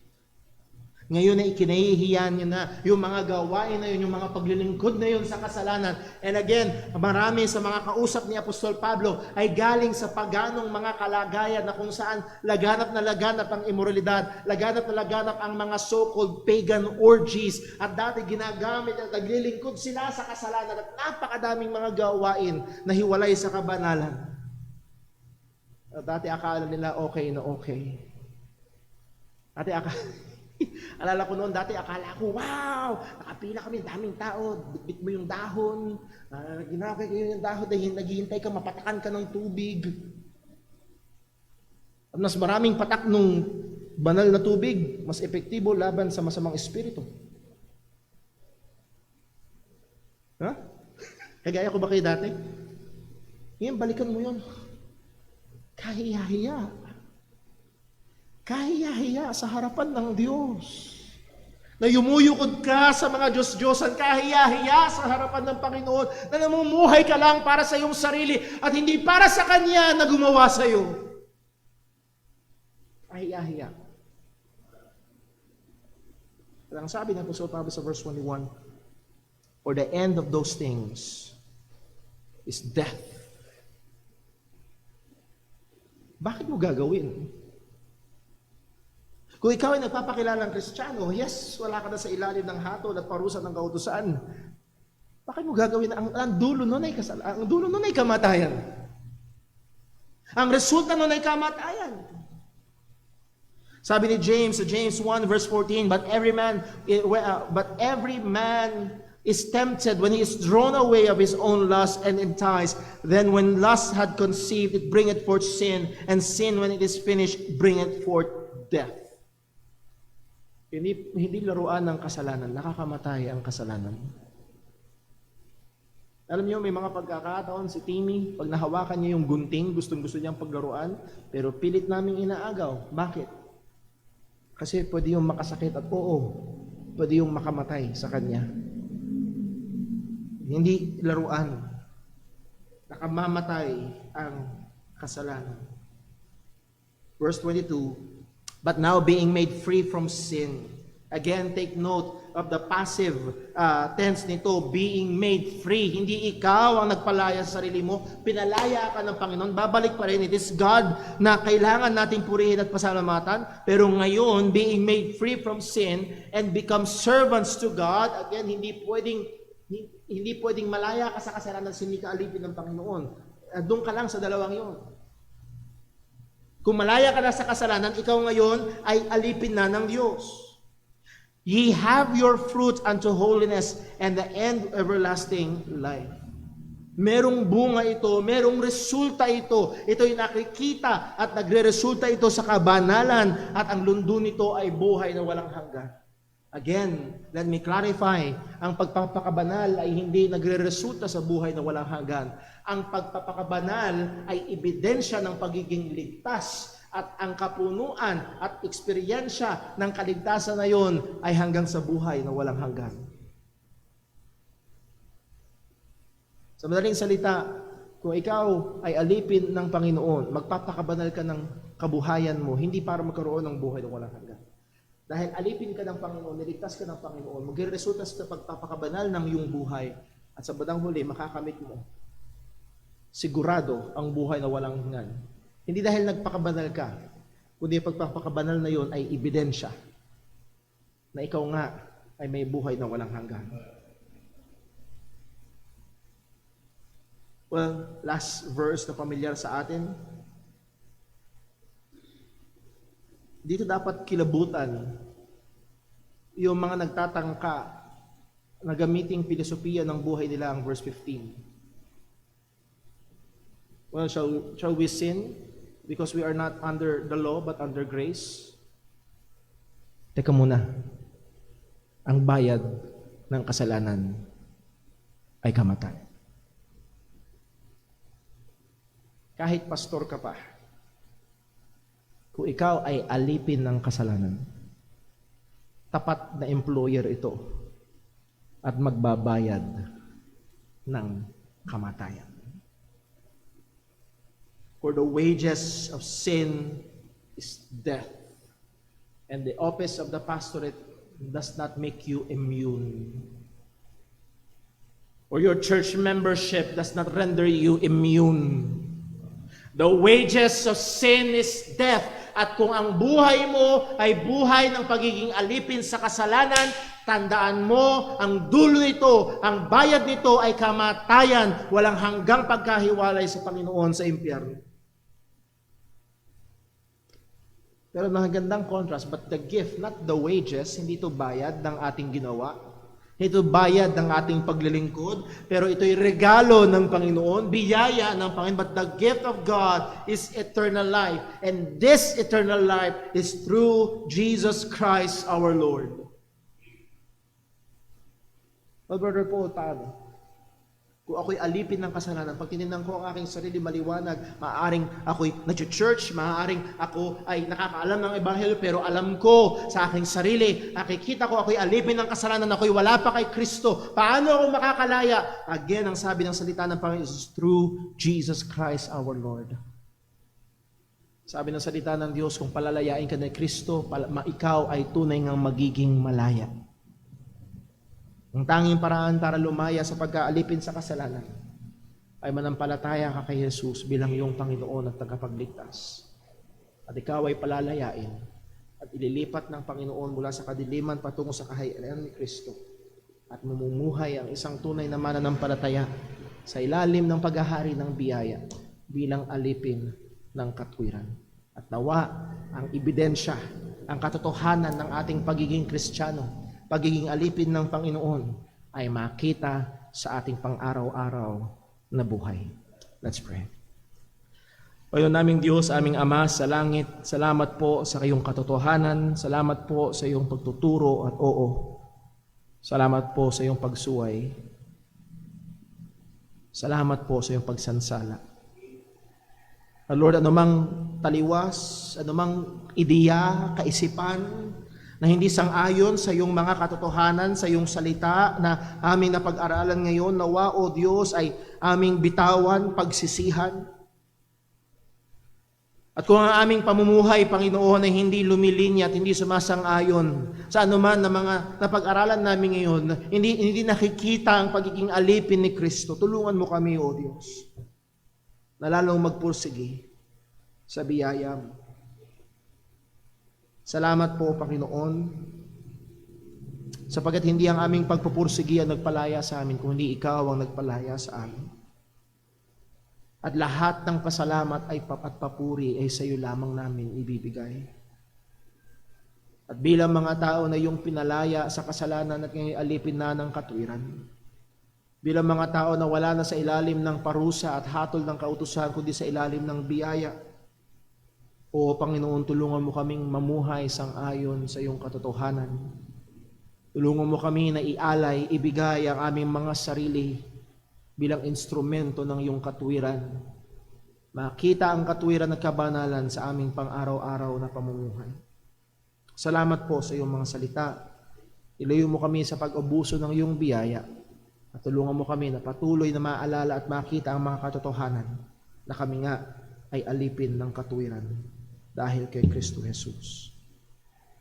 Ngayon na ikinahihiyan niyo na yung mga gawain na yun, yung mga paglilingkod na yun sa kasalanan. And again, marami sa mga kausap ni Apostol Pablo ay galing sa paganong mga kalagayan na kung saan laganap na laganap ang immoralidad, laganap na laganap ang mga so-called pagan orgies, at dati ginagamit at naglilingkod sila sa kasalanan at napakadaming mga gawain na hiwalay sa kabanalan. At dati akala nila okay na okay. Alala ko noon, dati akala ko, wow, nakapila kami, daming tao, bitbit mo yung dahon, ginagay ko yung dahon, dahil naghihintay ka, mapatakan ka ng tubig. At mas maraming patak nung banal na tubig, mas epektibo laban sa masamang espiritu. Kagaya ko ba kayo dati? Ngayon, balikan mo yun. Kahiya-hiya sa harapan ng Diyos. Na yumuyukod ka sa mga Diyos-Diyosan, kahiya-hiya sa harapan ng Panginoon, na namumuhay ka lang para sa iyong sarili at hindi para sa Kanya na gumawa sa iyo. Kahiya-hiya. At ang sabi ng Apostol Pablo sa verse 21, for the end of those things is death. Bakit mo gagawin? Kung ikaw ay nagpapakilalang Kristiyano, yes, wala ka na sa ilalim ng hatol at parusa ng kautusan. Bakit mo gagawin? Ang dulo nun ay kasalanan. Ang dulo nun ay kamatayan. Ang resulta nun ay kamatayan. Sabi ni James, sa James 1 verse 14, but every man is tempted, when he is drawn away of his own lust and enticed, then when lust had conceived, it bringeth forth sin, and sin, when it is finished, bringeth forth death. Hindi laruan ng kasalanan, nakakamatay ang kasalanan. Alam niyo, may mga pagkakataon si Timmy, pag nahawakan niya yung gunting, gustong-gusto niyang paglaruan, pero pilit naming inaagaw. Bakit? Kasi pwede yung makasakit at pwede yung makamatay sa kanya. Hindi laruan. Nakamamatay ang kasalanan. Verse 22, but now being made free from sin. Again, take note of the passive tense nito, being made free. Hindi ikaw ang nagpalaya sa sarili mo, pinalaya ka ng Panginoon. Babalik pa rin, it is God na kailangan nating purihin at pasalamatan. Pero ngayon, being made free from sin and become servants to God, again, hindi pwedeng malaya ka sa kasalanan, hindi ka alipin ng Panginoon. Doon ka lang sa dalawang yon. Kung malaya ka na sa kasalanan, ikaw ngayon ay alipin na ng Diyos. Ye have your fruit unto holiness, and the end everlasting life. Merong bunga ito, merong resulta ito. Ito'y nakikita at nagre-resulta ito sa kabanalan, at ang lundo nito ay buhay na walang hanggan. Again, let me clarify, ang pagpapakabanal ay hindi nagre-resulta sa buhay na walang hanggan. Ang pagpapakabanal ay ebidensya ng pagiging ligtas, at ang kapunuan at eksperyensya ng kaligtasan na yon ay hanggang sa buhay na walang hanggan. Sa madaling salita, kung ikaw ay alipin ng Panginoon, magpapakabanal ka ng kabuhayan mo, hindi para magkaroon ng buhay na walang hanggan. Dahil alipin ka ng Panginoon, niligtas ka ng Panginoon, magre-resulta sa pagpapakabanal ng iyong buhay, at sa bandang huli, makakamit mo sigurado ang buhay na walang hanggan. Hindi dahil nagpakabanal ka, kundi pagpapakabanal na yon ay ebidensya na ikaw nga ay may buhay na walang hanggan. Well, last verse na pamilyar sa atin. Dito dapat kilabutan yung mga nagtatangka na gamiting filosofiya ng buhay nila, ang verse 15. Well, shall we sin because we are not under the law but under grace? Teka muna. Ang bayad ng kasalanan ay kamatay. Kahit pastor ka pa, kung ikaw ay alipin ng kasalanan, tapat na employer ito at magbabayad ng kamatayan. For the wages of sin is death, and the office of the pastorate does not make you immune. Or your church membership does not render you immune. The wages of sin is death, at kung ang buhay mo ay buhay ng pagiging alipin sa kasalanan, tandaan mo, ang dulo nito, ang bayad nito ay kamatayan, walang hanggang pagkahiwalay sa Panginoon sa impyerno. Pero magandang contrast, but the gift, not the wages, hindi ito bayad ng ating ginawa. Ito bayad ng ating paglilingkod, pero ito'y regalo ng Panginoon, biyaya ng Panginoon. But the gift of God is eternal life, and this eternal life is through Jesus Christ our Lord. Well, Brother Paul, paano? Kung ako'y alipin ng kasalanan, pag tinignan ko ang aking sarili maliwanag, maaaring ako'y nag-church, maaaring ako ay nakakaalam ng ebanghelyo, pero alam ko sa aking sarili, nakikita ko ako'y alipin ng kasalanan, ako'y wala pa kay Kristo. Paano ako makakalaya? Again, ang sabi ng salita ng Panginoon is through Jesus Christ our Lord. Sabi ng salita ng Diyos, kung palalayain ka ni Kristo, ikaw ay tunay ngang magiging malaya. Ang tanging paraan para lumaya sa pagkaalipin sa kasalanan ay manampalataya ka kay Jesus bilang iyong Panginoon at tagapagligtas. At ikaw ay palalayain at ililipat ng Panginoon mula sa kadiliman patungo sa kaharian ni Kristo, at mamumuhay ang isang tunay na mananampalataya sa ilalim ng paghahari ng biyaya bilang alipin ng katwiran. At nawa ang ebidensya, ang katotohanan ng ating pagiging Kristiyano, pagiging alipin ng Panginoon, ay makita sa ating pang-araw-araw na buhay. Let's pray. Panginoon naming Diyos, aming Ama sa langit, salamat po sa iyong katotohanan, salamat po sa iyong pagtuturo at oo. Salamat po sa iyong pagsuway. Salamat po sa iyong pagsansala. Lord, anumang taliwas, anumang ideya, kaisipan na hindi sang-ayon sa iyong mga katotohanan, sa iyong salita na aming napag-aralan ngayon, nawa o Diyos ay aming bitawan, pagsisihan. At kung ang aming pamumuhay, Panginoon, ay hindi lumilinya at hindi sumasang-ayon sa anuman na mga napag-aralan namin ngayon, hindi nakikita ang pagiging alipin ni Kristo, tulungan mo kami, O Diyos, na lalong magpursige sa biyaya mo. Salamat po, Panginoon, sapagkat hindi ang aming pagpupursige ang nagpalaya sa amin, kundi ikaw ang nagpalaya sa amin. At lahat ng pasalamat at papuri ay sa iyo lamang namin ibibigay. At bilang mga tao na iyong pinalaya sa kasalanan at ngayon alipin na ng katwiran, bilang mga tao na wala na sa ilalim ng parusa at hatol ng kautusan, kundi sa ilalim ng biyaya, o Panginoon, tulungan mo kaming mamuhay sang-ayon sa iyong katotohanan. Tulungan mo kami na ialay, ibigay ang aming mga sarili bilang instrumento ng iyong katwiran. Makita ang katwiran at kabanalan sa aming pang-araw-araw na pamumuhay. Salamat po sa iyong mga salita. Ilayo mo kami sa pag-abuso ng iyong biyaya. At tulungan mo kami na patuloy na maalala at makita ang mga katotohanan na kami nga ay alipin ng katwiran dahil kay Kristo Jesus.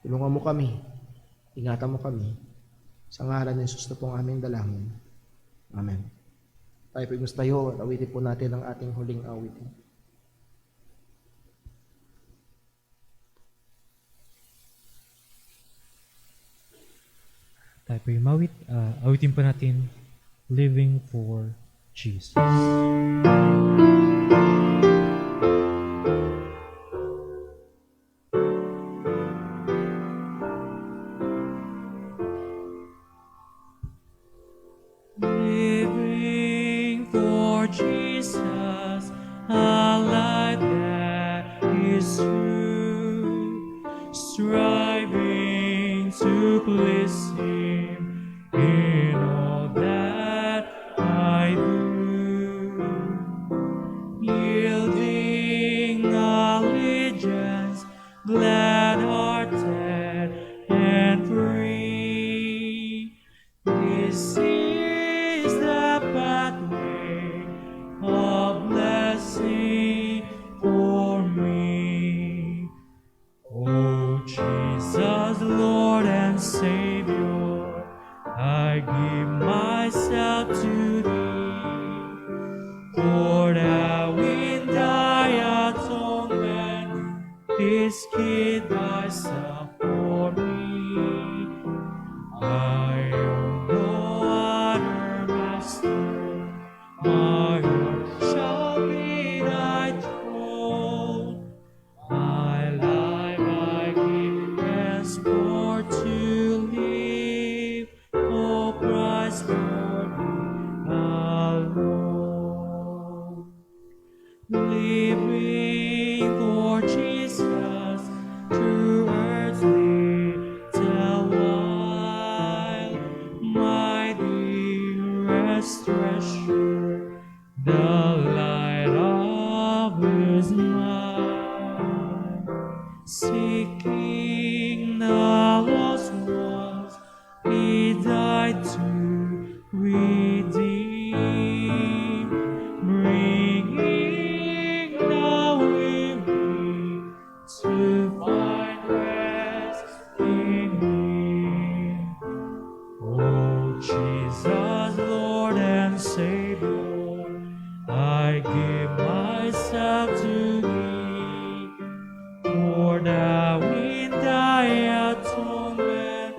Tulungan mo kami. Ingatan mo kami. Sa ngalan ni Jesus na pong aming dalangin. Amen. Tayo po tayo at awitin po natin ang ating huling awitin. Tayo po mawit. Awitin po natin, Living for Jesus. Living for Jesus, a life that is true, striving to please Him in all that I do, yielding allegiance, glad-hearted and free. This is the pathway of blessing for me. Oh Jesus, Lord and Savior, I give myself to Thee. For Thou in Thy atonement didst give Thyself for me. I own no other master, my heart shall be Thy throne. My life I give henceforth to live, O Christ, for Thee alone. Living for Jesus, through earthly till while, my dearest treasure, the light of His mind, seeking the lost ones He died to redeem, bringing the weary to find rest in Him. Oh Jesus, Lord and Savior, I give myself to Thee. For Thou in Thy atonement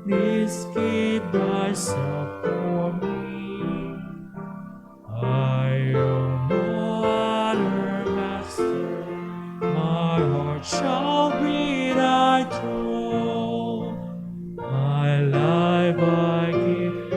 didst give Thyself for me. I own no other master, my heart shall be Thy throne. My life I give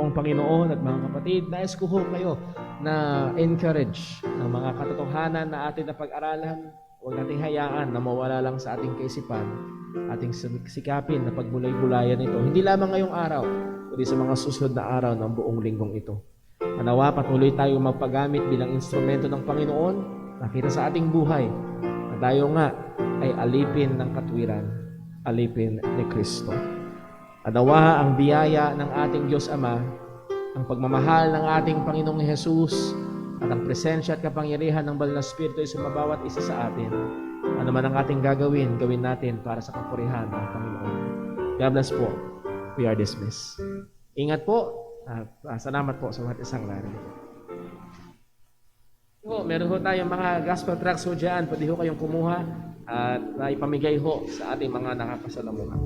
pong Panginoon at mga kapatid, nais ko ho kayo na encourage ng mga katotohanan na atin na pag-aralan. Huwag nating hayaan na mawala lang sa ating kaisipan, ating sikapin na pagbulay-bulayan ito. Hindi lamang ngayong araw, kundi sa mga susunod na araw ng buong linggong ito. Manawa, patuloy tayo magpagamit bilang instrumento ng Panginoon, nakita sa ating buhay, na tayo nga ay alipin ng katwiran, alipin ni Kristo. Manawa, ang biyaya ng ating Diyos Ama, ang pagmamahal ng ating Panginoong Jesus, at ang presensya at kapangyarihan ng Banal na Espiritu ay sumabawat isa sa atin. Ano man ang ating gagawin, gawin natin para sa kapurihan ng Panginoon. God bless po. We are dismissed. Ingat po. Salamat po sa mga isang narinig. Meron ho tayong mga gospel tracts ho dyan. Pwede ho kayong kumuha at ipamigay ho sa ating mga nakakasalamuhan.